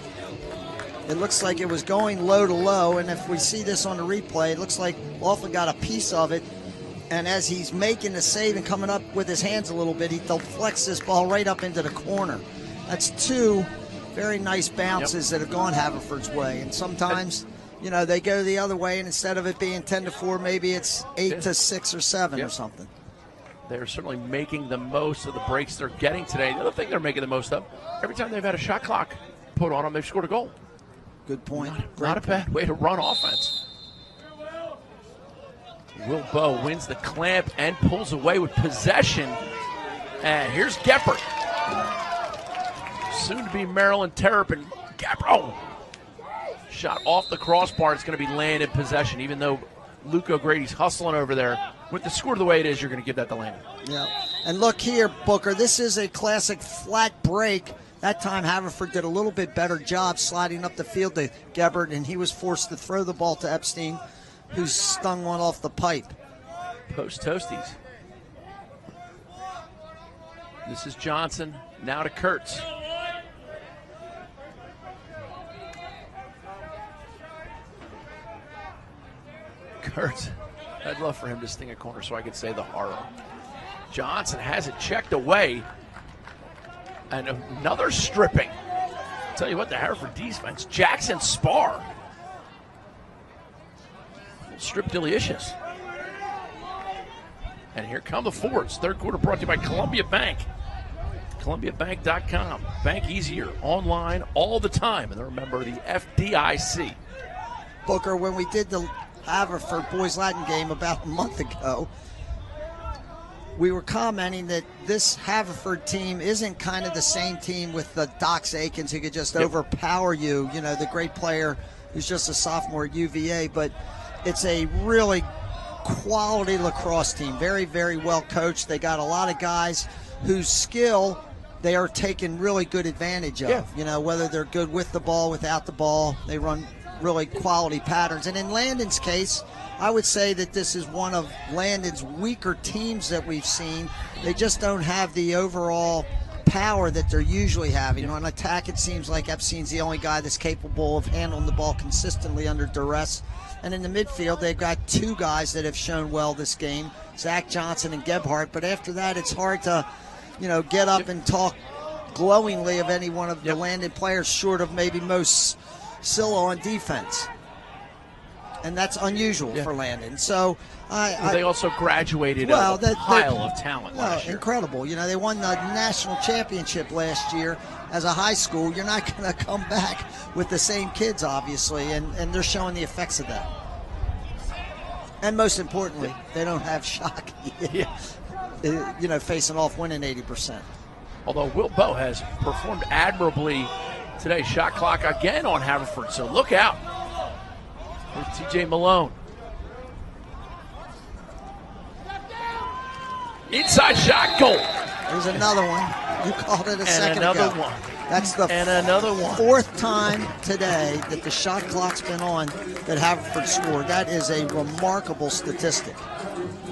It looks like it was going low to low, and if we see this on the replay, it looks like Laughlin got a piece of it, and as he's making the save and coming up with his hands a little bit, he deflects this ball right up into the corner. That's two very nice bounces that have gone Haverford's way, and sometimes, you know, they go the other way, and instead of it being 10-4, maybe it's 8-6 or 7 or something. They're certainly making the most of the breaks they're getting today. The other thing they're making the most of, every time they've had a shot clock put on them, they've scored a goal. Good point. Not a bad way to run offense. Will Bowe wins the clamp and pulls away with possession. And here's Geppert. Soon to be Maryland Terrapin. Geppert. Shot off the crossbar. It's going to be Landon possession, even though Luke O'Grady's hustling over there. With the score the way it is, you're going to give that to Landon. Yeah. And look here, Booker. This is a classic flat break. That time, Haverford did a little bit better job sliding up the field to Geppert, and he was forced to throw the ball to Epstein, who stung one off the pipe. Post toasties. This is Johnson. Now to Kurtz. Kurtz. I'd love for him to sting a corner so I could say the horror. Johnson has it checked away. And another stripping. I'll tell you what, the Haverford defense. Jackson Spar. Strip delicious. And here come the forwards. Third quarter brought to you by Columbia Bank. ColumbiaBank.com. Bank easier, online, all the time. And remember the FDIC. Booker, when we did the Haverford Boys Latin game about a month ago, we were commenting that this Haverford team isn't kind of the same team with the Dox Aikens who could just overpower you, you know, the great player who's just a sophomore at UVA, but it's a really quality lacrosse team, very, very well coached. They got a lot of guys whose skill they are taking really good advantage of, you know, whether they're good with the ball, without the ball, they run really quality patterns. And in Landon's case, I would say that this is one of Landon's weaker teams that we've seen. They just don't have the overall power that they're usually having. On attack, it seems like Epstein's the only guy that's capable of handling the ball consistently under duress. And in the midfield, they've got two guys that have shown well this game, Zach Johnson and Gebhardt. But after that, it's hard to, you know, get up and talk glowingly of any one of the Landon players, short of maybe most Silla on defense. And that's unusual for Landon. So they also graduated a pile of talent last year. Incredible. You know, they won the national championship last year as a high school. You're not going to come back with the same kids, obviously, and they're showing the effects of that. And most importantly, they don't have Shockey, you know, facing off winning 80%. Although Will Bowe has performed admirably Today's shot clock again on Haverford, so look out. Here's TJ Malone. Inside shot, goal. There's another one. You called it a second ago. And another one. That's the another one. fourth time today that the shot clock's been on that Haverford scored. That is a remarkable statistic.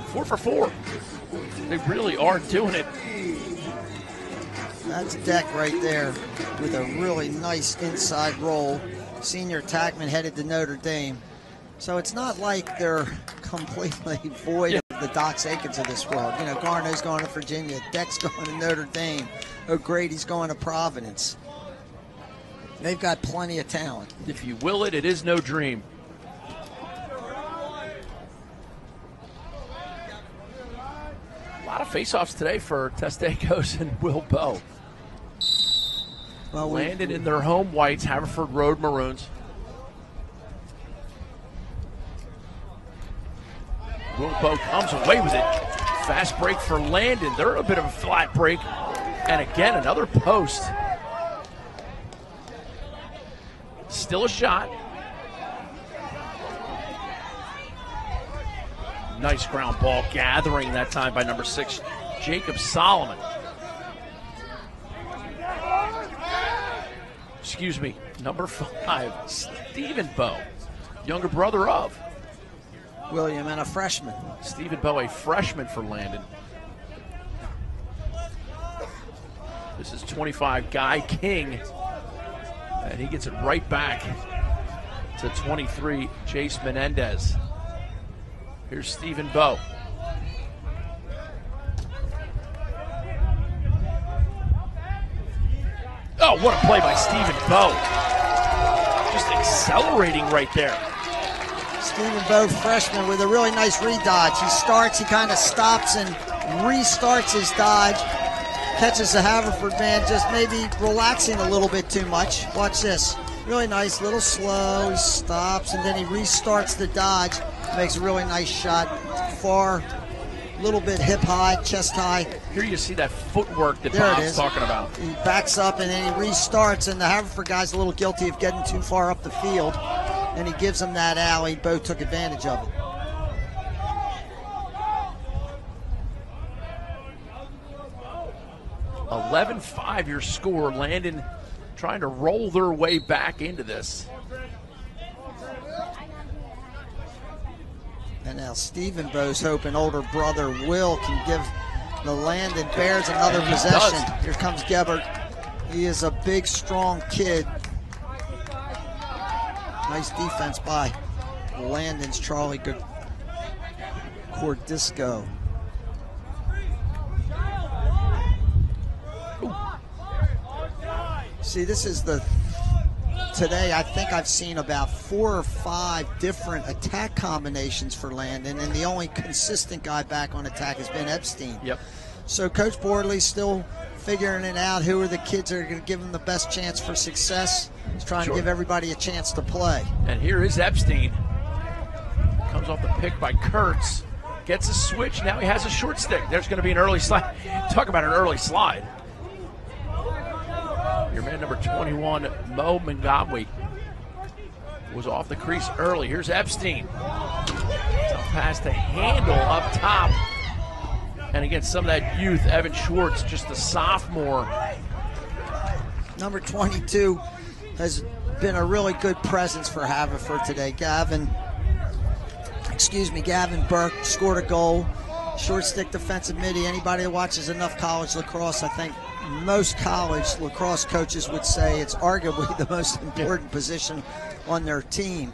4 for 4. They really are doing it. That's Deck right there with a really nice inside roll. Senior attackman headed to Notre Dame. So it's not like they're completely void of the Docs Aikens of this world. You know, Garneau's going to Virginia, Deck's going to Notre Dame, O'Grady's going to Providence. They've got plenty of talent. If you will it, it is no dream. A lot of faceoffs today for Testacos and Will Bowe. Well, Landon in their home whites, Haverford Road Maroons. Will Bowe comes away with it. Fast break for Landon. They're a bit of a flat break. And again, another post. Still a shot. Nice ground ball gathering that time by number 6, Jacob Solomon. Excuse me, number 5, Stephen Bowe, younger brother of William and a freshman. Stephen Bowe, a freshman for Landon. This is 25, Guy King. And he gets it right back to 23, Jace Menendez. Here's Stephen Bowe. Oh, what a play by Stephen Bowe. Just accelerating right there. Stephen Bowe, freshman, with a really nice re-dodge. He starts, he kind of stops and restarts his dodge. Catches the Haverford man just maybe relaxing a little bit too much. Watch this. Really nice, little slow. He stops and then he restarts the dodge. Makes a really nice shot. Far, little bit hip high, chest high. Here you see that footwork that There Bob's talking about. He backs up and then he restarts, and the Haverford guy's a little guilty of getting too far up the field. And he gives him that alley. Bowe took advantage of it. $11-5 your score. Landon trying to roll their way back into this. And now Stephen Bowe's hoping older brother Will can give the Landon Bears another possession. Here comes Gebert. He is a big, strong kid. Nice defense by Landon's Charlie Cordisco. See, this is today I think I've seen about 4 or 5 different attack combinations for Landon, and the only consistent guy back on attack has been Epstein. Yep. So Coach Bordley's still figuring it out. Who are the kids that are going to give him the best chance for success? He's trying to give everybody a chance to play. And here is Epstein. Comes off the pick by Kurtz. Gets a switch. Now he has a short stick. There's going to be an early slide. Talk about an early slide. Your man number 21, Mo Mangabwe, was off the crease early. Here's Epstein. Tough pass to Handle up top. And again, some of that youth, Evan Schwartz, just a sophomore. Number 22 has been a really good presence for Haverford today. Gavin Burke scored a goal. Short stick defensive midi. Anybody that watches enough college lacrosse, I think most college lacrosse coaches would say it's arguably the most important position on their team,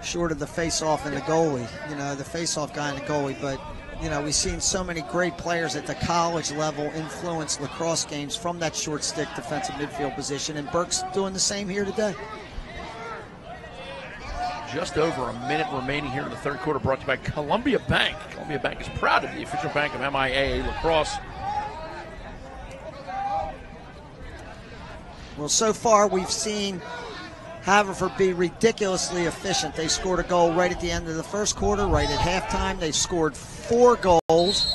short of the face-off and the goalie. You know, the face-off guy and the goalie. But, you know, we've seen so many great players at the college level influence lacrosse games from that short stick defensive midfield position, and Burke's doing the same here today. Just over a minute remaining here in the third quarter, brought to you by Columbia Bank. Columbia Bank is proud to be the official bank of MIAA Lacrosse. Well, so far we've seen Haverford be ridiculously efficient. They scored a goal right at the end of the first quarter, right at halftime. They've scored 4 goals.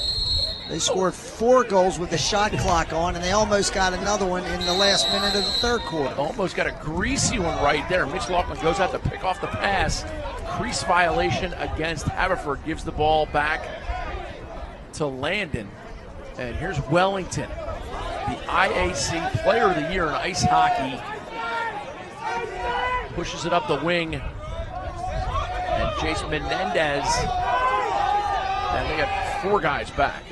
They scored 4 goals with the shot clock on, and they almost got another one in the last minute of the third quarter. Almost got a greasy one right there. Mitch Laughlin goes out to pick off the pass. Crease violation against Haverford. Gives the ball back to Landon. And here's Wellington, the IAC Player of the Year in ice hockey. Pushes it up the wing. And Jason Menendez. And they got 4 guys back.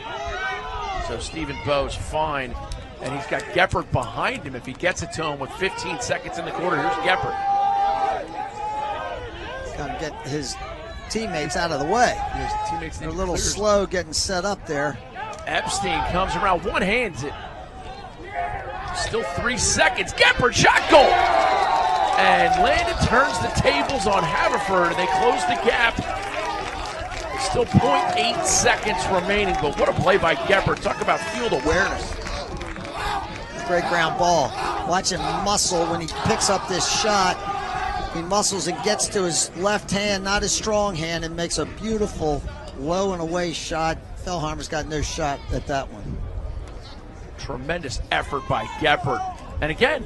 So Stephen Bowe's fine. And he's got Geppert behind him if he gets it to him with 15 seconds in the quarter. Here's Geppert. Got to get his teammates out of the way. They're a little slow getting set up there. Epstein comes around, one-hands it. Still 3 seconds. Geppert, shot goal! And Landon turns the tables on Haverford, and they close the gap. Still 0.8 seconds remaining, but what a play by Geppert. Talk about field awareness. Great ground ball. Watch him muscle when he picks up this shot. He muscles and gets to his left hand, not his strong hand, and makes a beautiful low and away shot. Fellheimer's got no shot at that one. Tremendous effort by Geppert. And again,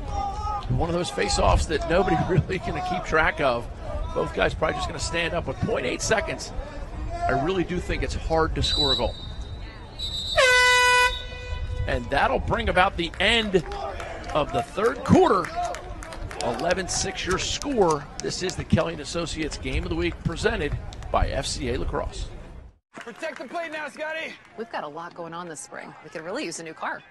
one of those face-offs that nobody really going to keep track of. Both guys probably just going to stand up with 0.8 seconds. I really do think it's hard to score a goal. And that'll bring about the end of the third quarter. 11-6 your score. This is the Kelly & Associates Game of the Week presented by FCA Lacrosse. Protect the plate now, Scotty. We've got a lot going on this spring. We could really use a new car.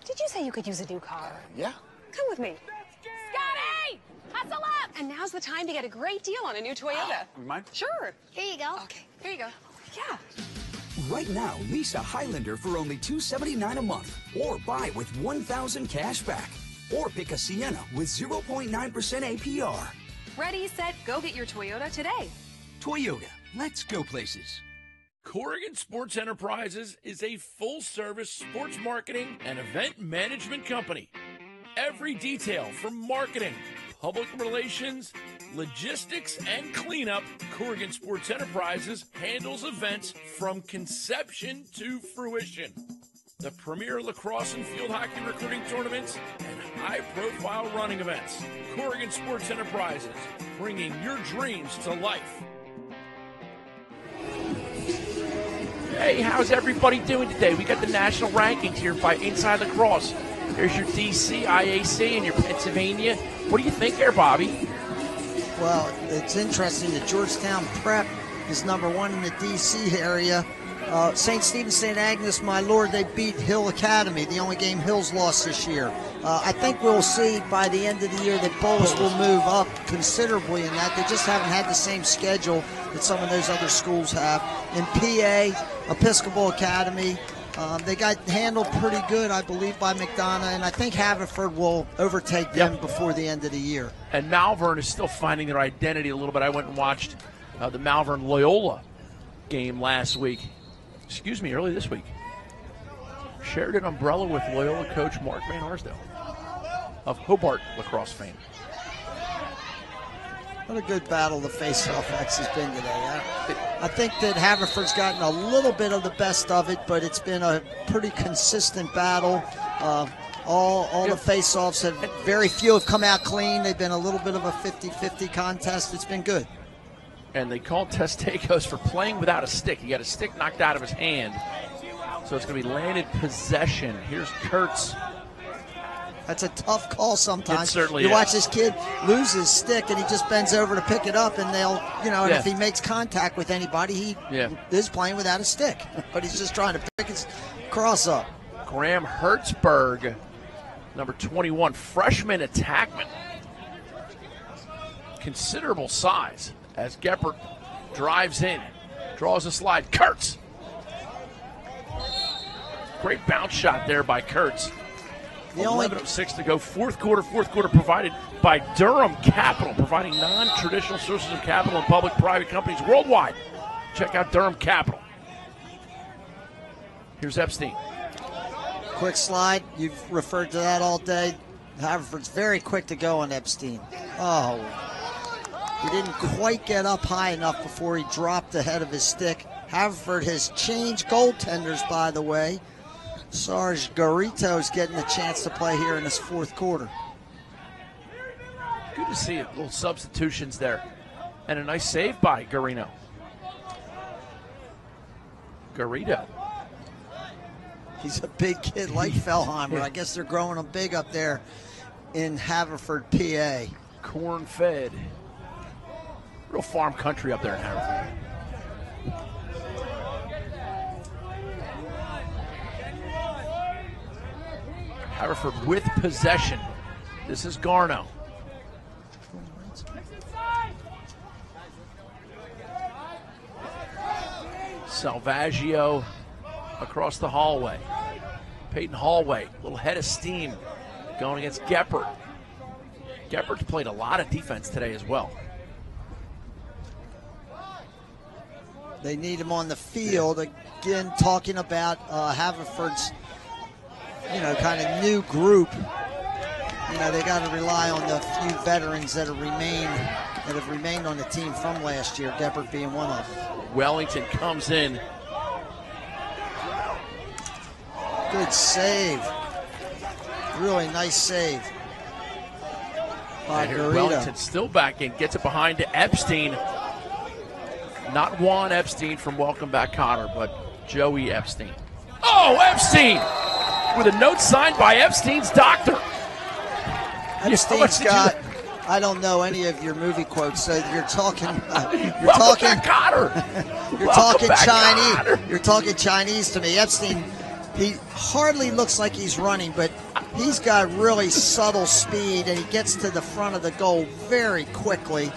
Did you say you could use a new car? Yeah. Come with me. Scotty! Hustle up! And now's the time to get a great deal on a new Toyota. You mind? Sure. Here you go. Okay, here you go. Yeah. Right now, lease a Highlander for only $279 a month, or buy with $1,000 cash back, or pick a Sienna with 0.9% APR. Ready, set, go get your Toyota today. Toyota, let's go places. Corrigan Sports Enterprises is a full-service sports marketing and event management company. Every detail from marketing, public relations, logistics, and cleanup, Corrigan Sports Enterprises handles events from conception to fruition. The premier lacrosse and field hockey recruiting tournaments and high-profile running events. Corrigan Sports Enterprises, bringing your dreams to life. Hey, how's everybody doing today? We got the national rankings here by Inside Lacrosse. There's your DC, IAC, and your Pennsylvania. What do you think there, Bobby? Well, it's interesting that Georgetown Prep is #1 in the DC area. St. Stephen's, St. Agnes, my lord, they beat Hill Academy, the only game Hill's lost this year. I think we'll see by the end of the year that Bullis will move up considerably in that. They just haven't had the same schedule that some of those other schools have. In PA, Episcopal Academy, they got handled pretty good, I believe, by McDonough, and I think Haverford will overtake them before the end of the year. And Malvern is still finding their identity a little bit. I went and watched the Malvern-Loyola game last week. Excuse me, early this week. Shared an umbrella with Loyola coach Mark Van Arsdale of Hobart lacrosse fame. What a good battle the face-off X has been today. I think that Haverford's gotten a little bit of the best of it, but it's been a pretty consistent battle. All the face-offs have, very few have come out clean. They've been a little bit of a 50-50 contest. It's been good. And they called Testakos for playing without a stick. He got a stick knocked out of his hand. So it's going to be landed possession. Here's Kurtz. That's a tough call sometimes. It certainly you is. watch this kid lose his stick, and he just bends over to pick it up, and they'll, and if he makes contact with anybody, he is playing without a stick. But he's just trying to pick his cross up. Graham Hertzberg, number 21, freshman attackman. Considerable size as Geppert drives in, draws a slide. Kurtz. Great bounce shot there by Kurtz. 11:06 to go. Fourth quarter provided by Durham Capital, providing non-traditional sources of capital and public-private companies worldwide. Check out Durham Capital. Here's Epstein. Quick slide. You've referred to that all day. Haverford's very quick to go on Epstein. Oh, he didn't quite get up high enough before he dropped the head of his stick. Haverford has changed goaltenders, by the way. Sarge Garito's getting a chance to play here in this fourth quarter. Good to see it. Little substitutions there. And a nice save by Garino. Garito. He's a big kid like Fellheimer. I guess they're growing him big up there in Haverford, PA. Corn-fed. Real farm country up there in Haverford. Haverford with possession. This is Garno. Salvaggio across the hallway. Peyton Hallway, a little head of steam going against Geppert. Geppert's played a lot of defense today as well. They need him on the field. Again, talking about Haverford's, kind of new group. They got to rely on the few veterans that have remained on the team from last year, Geppert being one of them. Wellington comes in. Good save. Really nice save. And here Wellington still back in, gets it behind to Epstein. Not Juan Epstein from Welcome Back Cotter, but Joey Epstein. Oh, Epstein! With a note signed by Epstein's doctor. Epstein's got, I don't know any of your movie quotes, so you're talking Chinese. You're talking Chinese to me. Epstein, he hardly looks like he's running, but he's got really subtle speed, and he gets to the front of the goal very quickly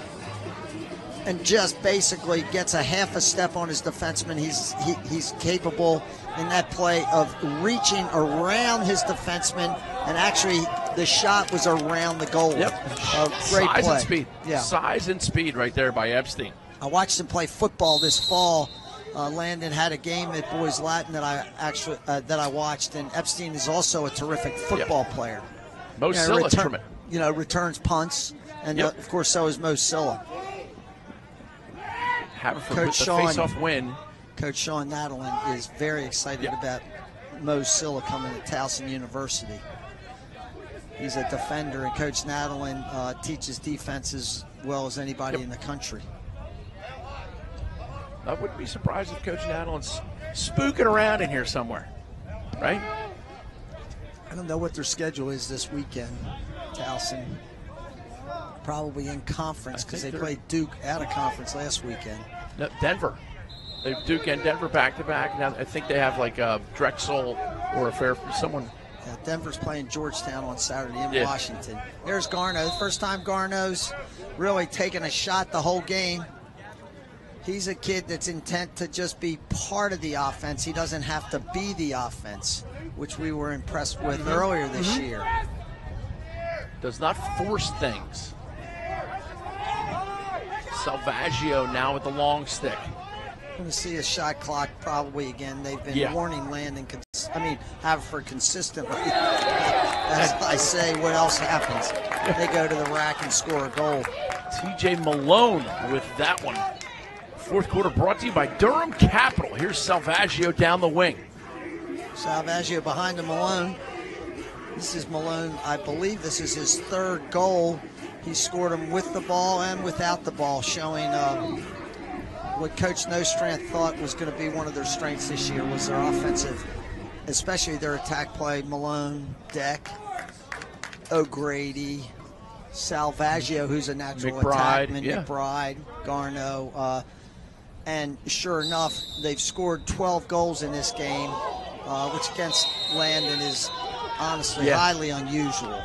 and just basically gets a half a step on his defenseman. He's capable in that play of reaching around his defenseman, and actually the shot was around the goal. Yep. Great Size play. and speed. Yeah. Size and speed right there by Epstein. I watched him play football this fall. Landon had a game at Boys Latin that I watched, and Epstein is also a terrific football player. Mo Silla, tremendous. Returns punts, and of course so is Mo Silla. Haverford with the face-off win. Coach Sean Nadalin is very excited about Mo Silla coming to Towson University. He's a defender, and Coach Nadalin teaches defense as well as anybody in the country. I wouldn't be surprised if Coach Nadelin's spooking around in here somewhere, right? I don't know what their schedule is this weekend, Towson. Probably in conference because they played Duke out of conference last weekend. No, Denver. They Duke and Denver back-to-back. Now I think they have like a Drexel or a fair someone. Yeah, Denver's playing Georgetown on Saturday in Washington. There's Garno. The first time Garno's really taken a shot the whole game. He's a kid that's intent to just be part of the offense. He doesn't have to be the offense, which we were impressed with earlier this year. Does not force things. Salvaggio now with the long stick. Going to see a shot clock probably again. They've been warning Landon, Haverford consistently. As I say, what else happens? They go to the rack and score a goal. TJ Malone with that one. Fourth quarter brought to you by Durham Capital. Here's Salvaggio down the wing. Salvaggio behind the Malone. This is Malone. I believe this is his third goal. He scored them with the ball and without the ball, showing what Coach Nostrand thought was going to be one of their strengths this year was their offensive, especially their attack play. Malone, Deck, O'Grady, Salvaggio, who's a natural attackman, McBride, Garno. And sure enough, they've scored 12 goals in this game, which against Landon is honestly highly unusual.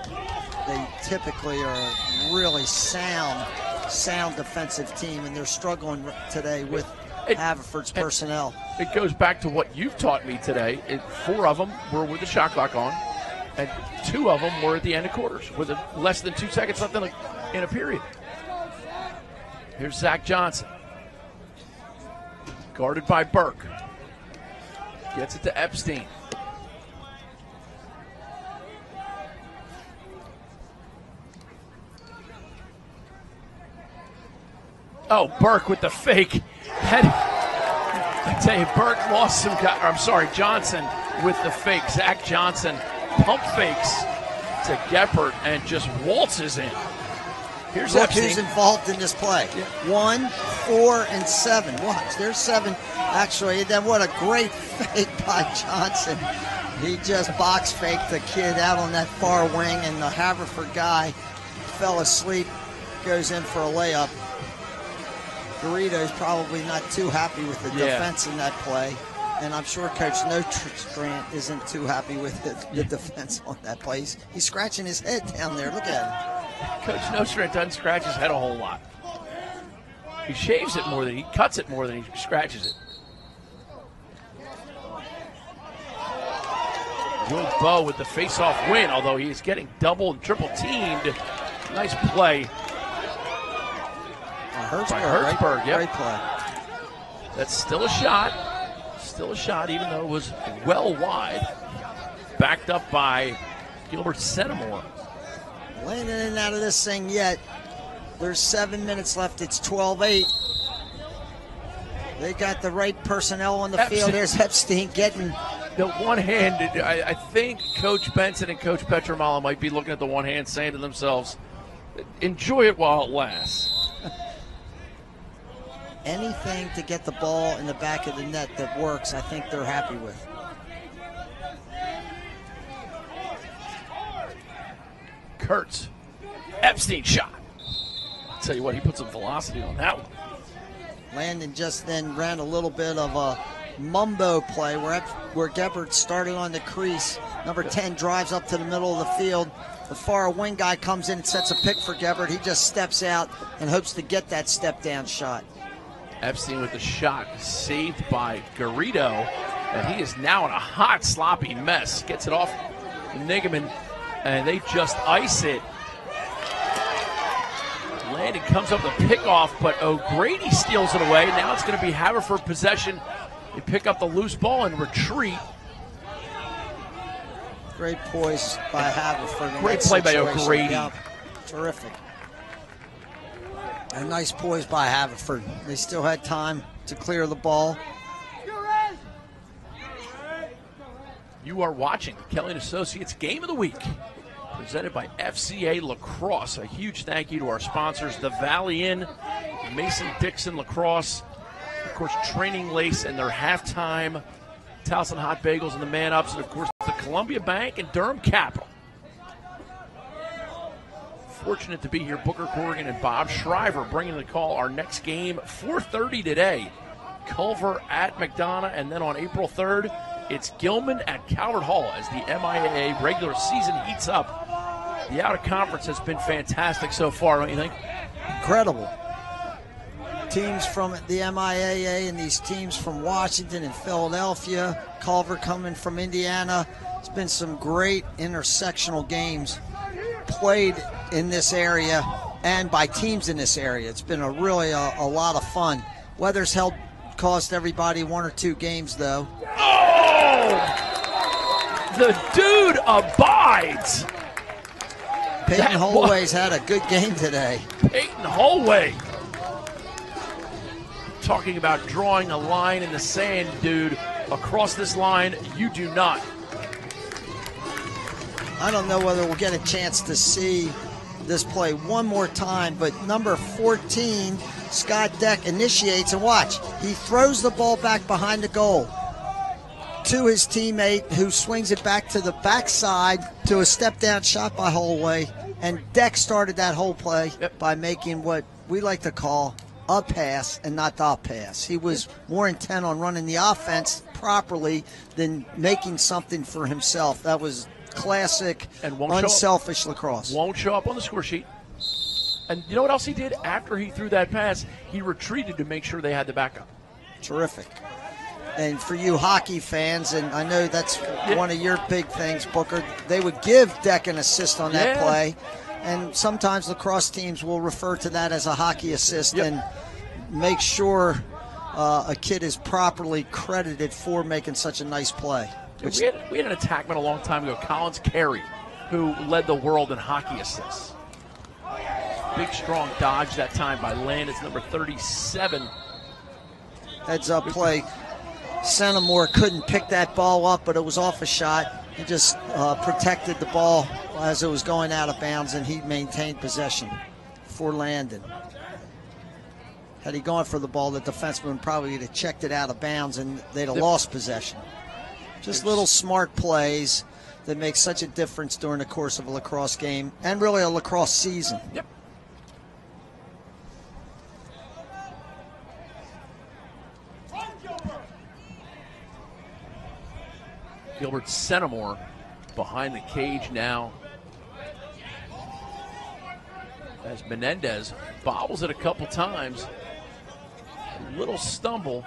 They typically are a really sound defensive team, and they're struggling today with Haverford's personnel. It goes back to what you've taught me today. 4 of them were with the shot clock on, and 2 of them were at the end of quarters with less than 2 seconds left in a period. Here's Zach Johnson. Guarded by Burke. Gets it to Epstein. Oh, Burke with the fake. I tell you, Burke lost some guy. I'm sorry, Johnson with the fake. Zach Johnson pump fakes to Geppert and just waltzes in. Here's Look Epstein. who's involved in this play. 1, 4, and 7. Watch, there's 7. Actually, then what a great fake by Johnson. He just box faked the kid out on that far wing, and the Haverford guy fell asleep, goes in for a layup. Garrido's probably not too happy with the defense in that play, and I'm sure Coach Nostrand isn't too happy with the defense on that play. He's scratching his head down there. Look at him. Coach Nostrand doesn't scratch his head a whole lot. He shaves it more than he cuts it more than he scratches it. Will Bow with the face-off win, although he is getting double and triple teamed. Nice play. Hertzberg, Great play. That's still a shot. Still a shot, even though it was well wide. Backed up by Gilbert Senimore. Landon isn't out of this thing yet. There's 7 minutes left. It's 12-8. They got the right personnel on the field. There's Epstein getting the one-handed. I think Coach Benson and Coach Petramala might be looking at the one hand, saying to themselves, enjoy it while it lasts. Anything to get the ball in the back of the net that works, I think they're happy with. Kurtz. Epstein shot. I'll tell you what, he put some velocity on that one. Landon just then ran a little bit of a mumbo play where Geppert started on the crease. Number 10 drives up to the middle of the field. The far wing guy comes in and sets a pick for Geppert. He just steps out and hopes to get that step down shot. Epstein with the shot saved by Garrido, and he is now in a hot, sloppy mess. Gets it off Nigaman, and they just ice it. Landon comes up with a pickoff, but O'Grady steals it away. Now it's going to be Haverford possession. They pick up the loose ball and retreat. Great poise by Haverford. Great play by O'Grady. Yeah, terrific. A nice poise by Haverford. They still had time to clear the ball. You are watching the Kelly & Associates Game of the Week, presented by FCA Lacrosse. A huge thank you to our sponsors, the Valley Inn, Mason-Dixon Lacrosse, of course, Training Lace and their halftime Towson Hot Bagels and the Man-Ups, and of course, the Columbia Bank and Durham Capital. Fortunate to be here, Booker Corrigan and Bob Shriver bringing the call. Our next game, 4:30 today, Culver at McDonough, and then on April 3rd, it's Gilman at Calvert Hall as the MIAA regular season heats up. The out-of-conference has been fantastic so far, don't you think? Incredible. Teams from the MIAA and these teams from Washington and Philadelphia, Culver coming from Indiana. It's been some great intersectional games played in this area and by teams in this area. It's been a lot of fun. Weather's cost everybody 1 or 2 games, though. Oh! The dude abides. Peyton Holway's had a good game today. Peyton Holway. Talking about drawing a line in the sand, dude. Across this line, you do not. I don't know whether we'll get a chance to see this play one more time, but number 14, Scott Deck, initiates, and watch, he throws the ball back behind the goal to his teammate, who swings it back to the backside to a step-down shot by Holway, and Deck started that whole play by making what we like to call a pass and not the pass. He was more intent on running the offense properly than making something for himself. That was classic, and unselfish lacrosse. Won't show up on the score sheet. And you know what else he did? After he threw that pass, he retreated to make sure they had the backup. Terrific. And for you hockey fans, and I know that's one of your big things, Booker, they would give Deck an assist on that play. And sometimes lacrosse teams will refer to that as a hockey assist and make sure a kid is properly credited for making such a nice play. We had an attackman a long time ago, Collins Carey, who led the world in hockey assists. Big, strong dodge that time by Landon. It's number 37. Heads up play. Centimore couldn't pick that ball up, but it was off a shot. He just protected the ball as it was going out of bounds, and he maintained possession for Landon. Had he gone for the ball, the defenseman probably would have checked it out of bounds, and they'd have lost possession. Just little smart plays that make such a difference during the course of a lacrosse game and really a lacrosse season. Yep. Gilbert Centimore behind the cage now as Menendez bobbles it a couple times. A little stumble.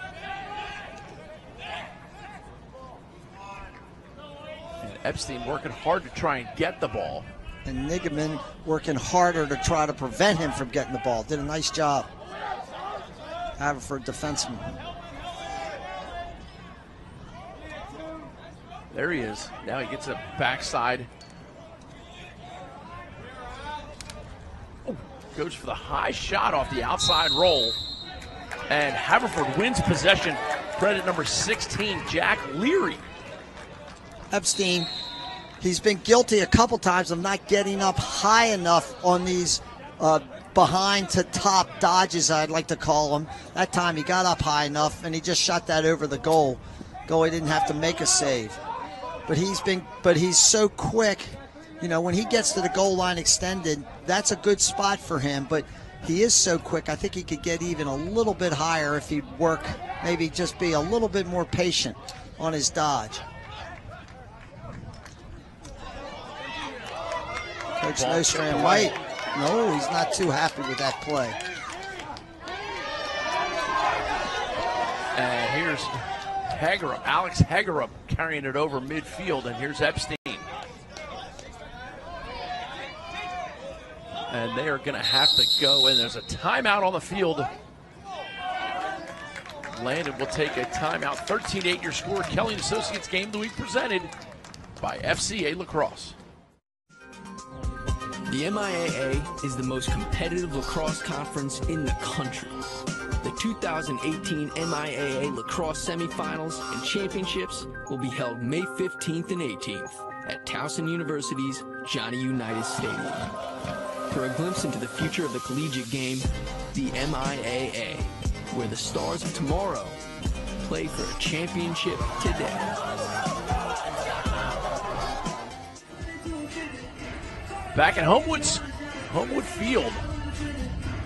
And Epstein working hard to try and get the ball. And Nigaman working harder to try to prevent him from getting the ball. Did a nice job. Haverford defenseman. There he is. Now he gets a backside. Oh, goes for the high shot off the outside roll. And Haverford wins possession. Credit number 16, Jack Leary. Epstein, he's been guilty a couple times of not getting up high enough on these behind to top dodges, I'd like to call them. That time he got up high enough and he just shot that over the goal. Goalie didn't have to make a save. But he's so quick. You know, when he gets to the goal line extended, that's a good spot for him. But he is so quick, I think he could get even a little bit higher if he'd work, maybe just be a little bit more patient on his dodge. Coach Nostram might. No, he's not too happy with that play. And here's Alex Hagerup carrying it over midfield, and here's Epstein. And they are going to have to go, and there's a timeout on the field. Landon will take a timeout. 13-8 your score. Kelly & Associates Game of the Week presented by FCA Lacrosse. The MIAA is the most competitive lacrosse conference in the country. The 2018 MIAA Lacrosse Semifinals and Championships will be held May 15th and 18th at Towson University's Johnny Unitas Stadium. For a glimpse into the future of the collegiate game, the MIAA, where the stars of tomorrow play for a championship today. Back at Homewood Field.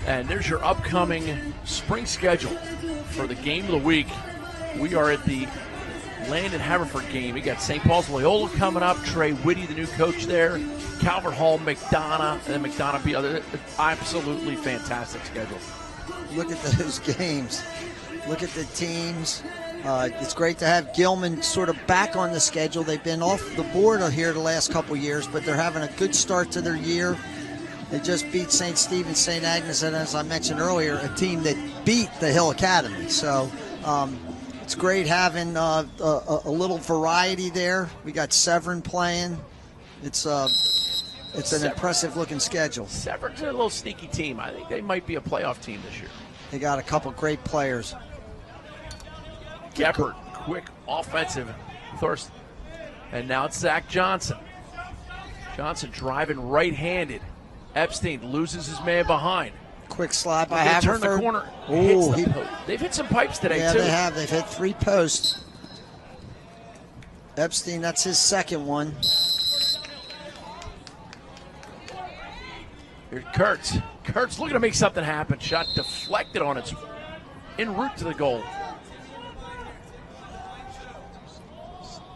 And there's your upcoming spring schedule for the game of the week. We are at the Landon Haverford game. We got St. Paul's Loyola coming up. Trey Whitty, the new coach there. Calvert Hall, McDonough, and then McDonough be other. Absolutely fantastic schedule. Look at those games. Look at the teams. It's great to have Gilman sort of back on the schedule. They've been off the board here the last couple years, but they're having a good start to their year. They just beat St. Stephen's, St. Agnes, and as I mentioned earlier, a team that beat the Hill Academy. So it's great having a little variety there. We got Severn playing. It's an impressive-looking schedule. Severn's a little sneaky team. I think they might be a playoff team this year. They got a couple great players. Geppert, quick offensive thirst. And now it's Zach Johnson. Johnson driving right-handed. Epstein loses his man behind. Quick slide by Haverford. Turn the corner. They've hit some pipes today, too. Yeah, they have. They've hit 3 posts. Epstein, that's his second one. Here's Kurtz. Kurtz looking to make something happen. Shot deflected on its en route to the goal.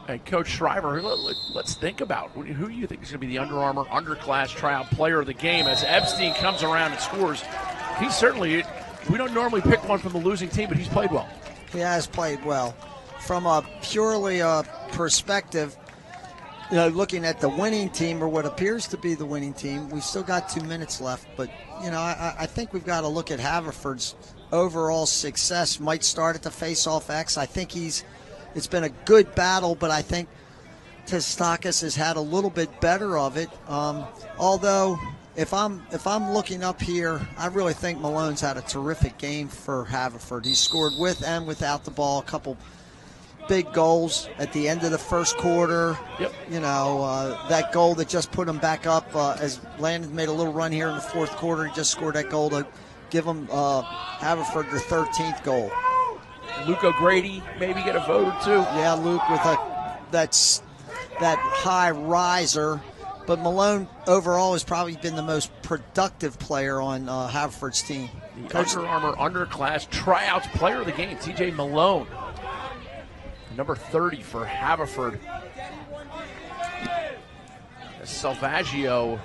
And Coach Shriver, let's think about who do you think is going to be the Under Armour underclass tryout player of the game as Epstein comes around and scores. He's certainly, we don't normally pick one from the losing team, but he's played well. He has played well. From a purely perspective, you know, looking at the winning team or what appears to be the winning team, we've still got 2 minutes left. But, you know, I think we've got to look at Haverford's overall success. Might start at the face-off X. I think it's been a good battle, but I think Testakis has had a little bit better of it. Although, if I'm looking up here, I really think Malone's had a terrific game for Haverford. He scored with and without the ball, a couple big goals at the end of the first quarter. Yep. You know, that goal that just put them back up as Landon made a little run here in the fourth quarter. He just scored that goal to give them Haverford their 13th goal. Luke O'Grady maybe get a vote or two. Yeah, Luke with that high riser. But Malone overall has probably been the most productive player on Haverford's team. The Under Armour Underclass Tryouts Player of the Game, TJ Malone. Number 30 for Haverford. Salvaggio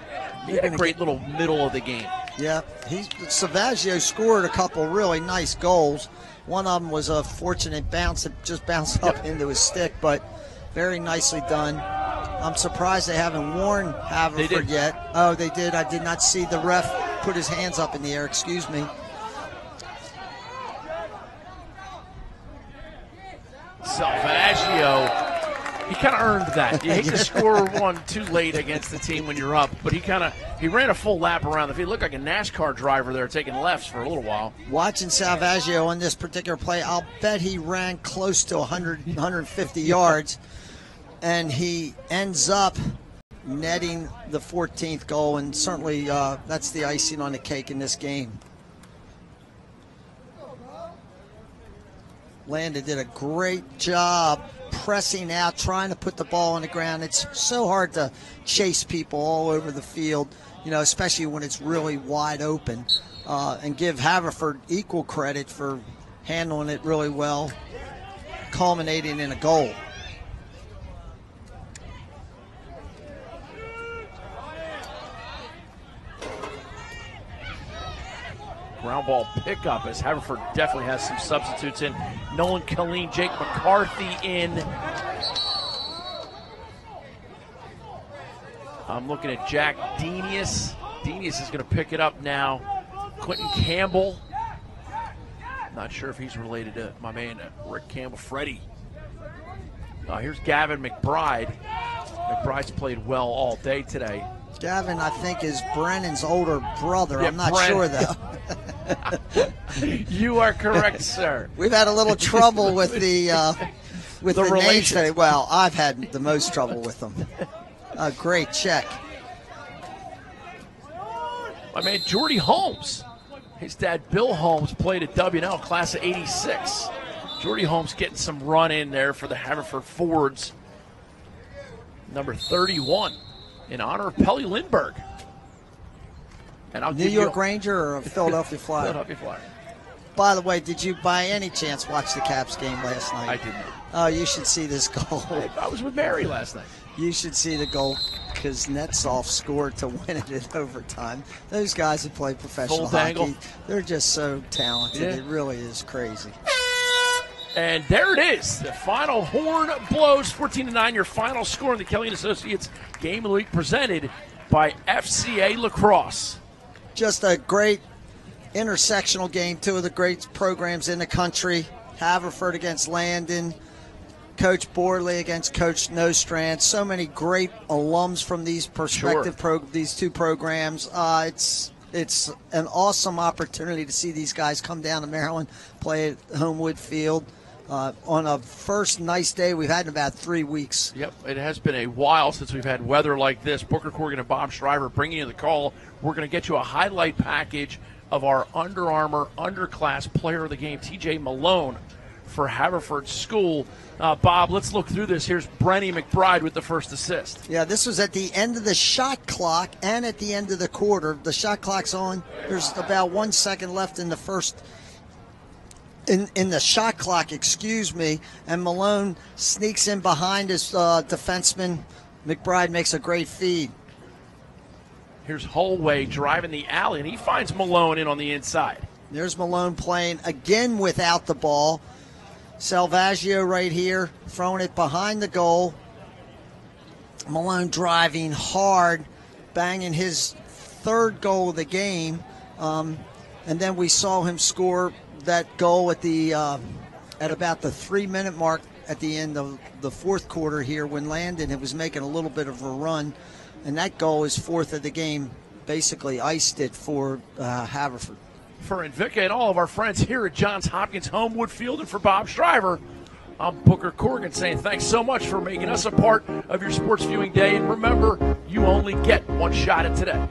made a great little middle of the game. Yeah, Salvaggio scored a couple really nice goals. One of them was a fortunate bounce that just bounced up into his stick, but very nicely done. I'm surprised they haven't warned Haverford yet. Oh, they did. I did not see the ref put his hands up in the air. Excuse me. Salvaggio, he kind of earned that. You hate to score one too late against the team when you're up, but he ran a full lap around the field. He looked like a NASCAR driver there taking lefts for a little while. Watching Salvaggio on this particular play, I'll bet he ran close to 100, 150 yards, and he ends up netting the 14th goal, and certainly that's the icing on the cake in this game. Landon did a great job pressing out, trying to put the ball on the ground. It's so hard to chase people all over the field, you know, especially when it's really wide open. And give Haverford equal credit for handling it really well, culminating in a goal. Ground ball pickup as Haverford definitely has some substitutes in. Nolan Killeen, Jake McCarthy in. I'm looking at Jack Denius. Denius is going to pick it up now. Quentin Campbell. Not sure if he's related to my man Rick Campbell. Freddie. Here's Gavin McBride. McBride's played well all day today. Gavin, I think, is Brennan's older brother. Yeah, I'm not Brennan. sure, though. You are correct, sir. We've had a little trouble with the names relations. today. Well, I've had the most trouble with them. Great check. My man Jordy Holmes. His dad Bill Holmes played at WNL class of '86. Jordy Holmes getting some run in there for the Haverford Fords. Number 31 in honor of Pelly Lindbergh. And I'll New give York you Ranger or a Philadelphia Flyer? Philadelphia Flyer. By the way, did you by any chance watch the Caps game last night? I did not. Oh, you should see this goal. I was with Mary last night. You should see the goal because Netsov scored to win it in overtime. Those guys who play professional Full dangle. hockey, they're just so talented. Yeah. It really is crazy. And there it is. The final horn blows. 14-9, your final score in the Kelly & Associates Game of the Week presented by FCA Lacrosse. Just a great intersectional game. Two of the great programs in the country. Haverford against Landon. Coach Borley against Coach Nostrand. So many great alums from these these two programs. It's an awesome opportunity to see these guys come down to Maryland, play at Homewood Field on a first nice day we've had in about 3 weeks. Yep, it has been a while since we've had weather like this. Booker Corrigan and Bob Shriver bringing you the call. We're going to get you a highlight package of our Under Armour Underclass Player of the Game, TJ Malone, for Haverford School. Bob, let's look through this. Here's Brenny McBride with the first assist. Yeah, this was at the end of the shot clock and at the end of the quarter. The shot clock's on. There's about 1 second left in the first. In the shot clock, excuse me, and Malone sneaks in behind his defenseman. McBride makes a great feed. Here's Holway driving the alley, and he finds Malone in on the inside. There's Malone playing again without the ball. Salvaggio right here, throwing it behind the goal. Malone driving hard, banging his third goal of the game. And then we saw him score that goal at the at about the 3-minute mark at the end of the fourth quarter here when Landon was making a little bit of a run. And that goal is fourth of the game, basically iced it for Haverford. For Invicta and all of our friends here at Johns Hopkins Homewood Field and for Bob Shriver, I'm Booker Corrigan saying thanks so much for making us a part of your sports viewing day. And remember, you only get one shot at today.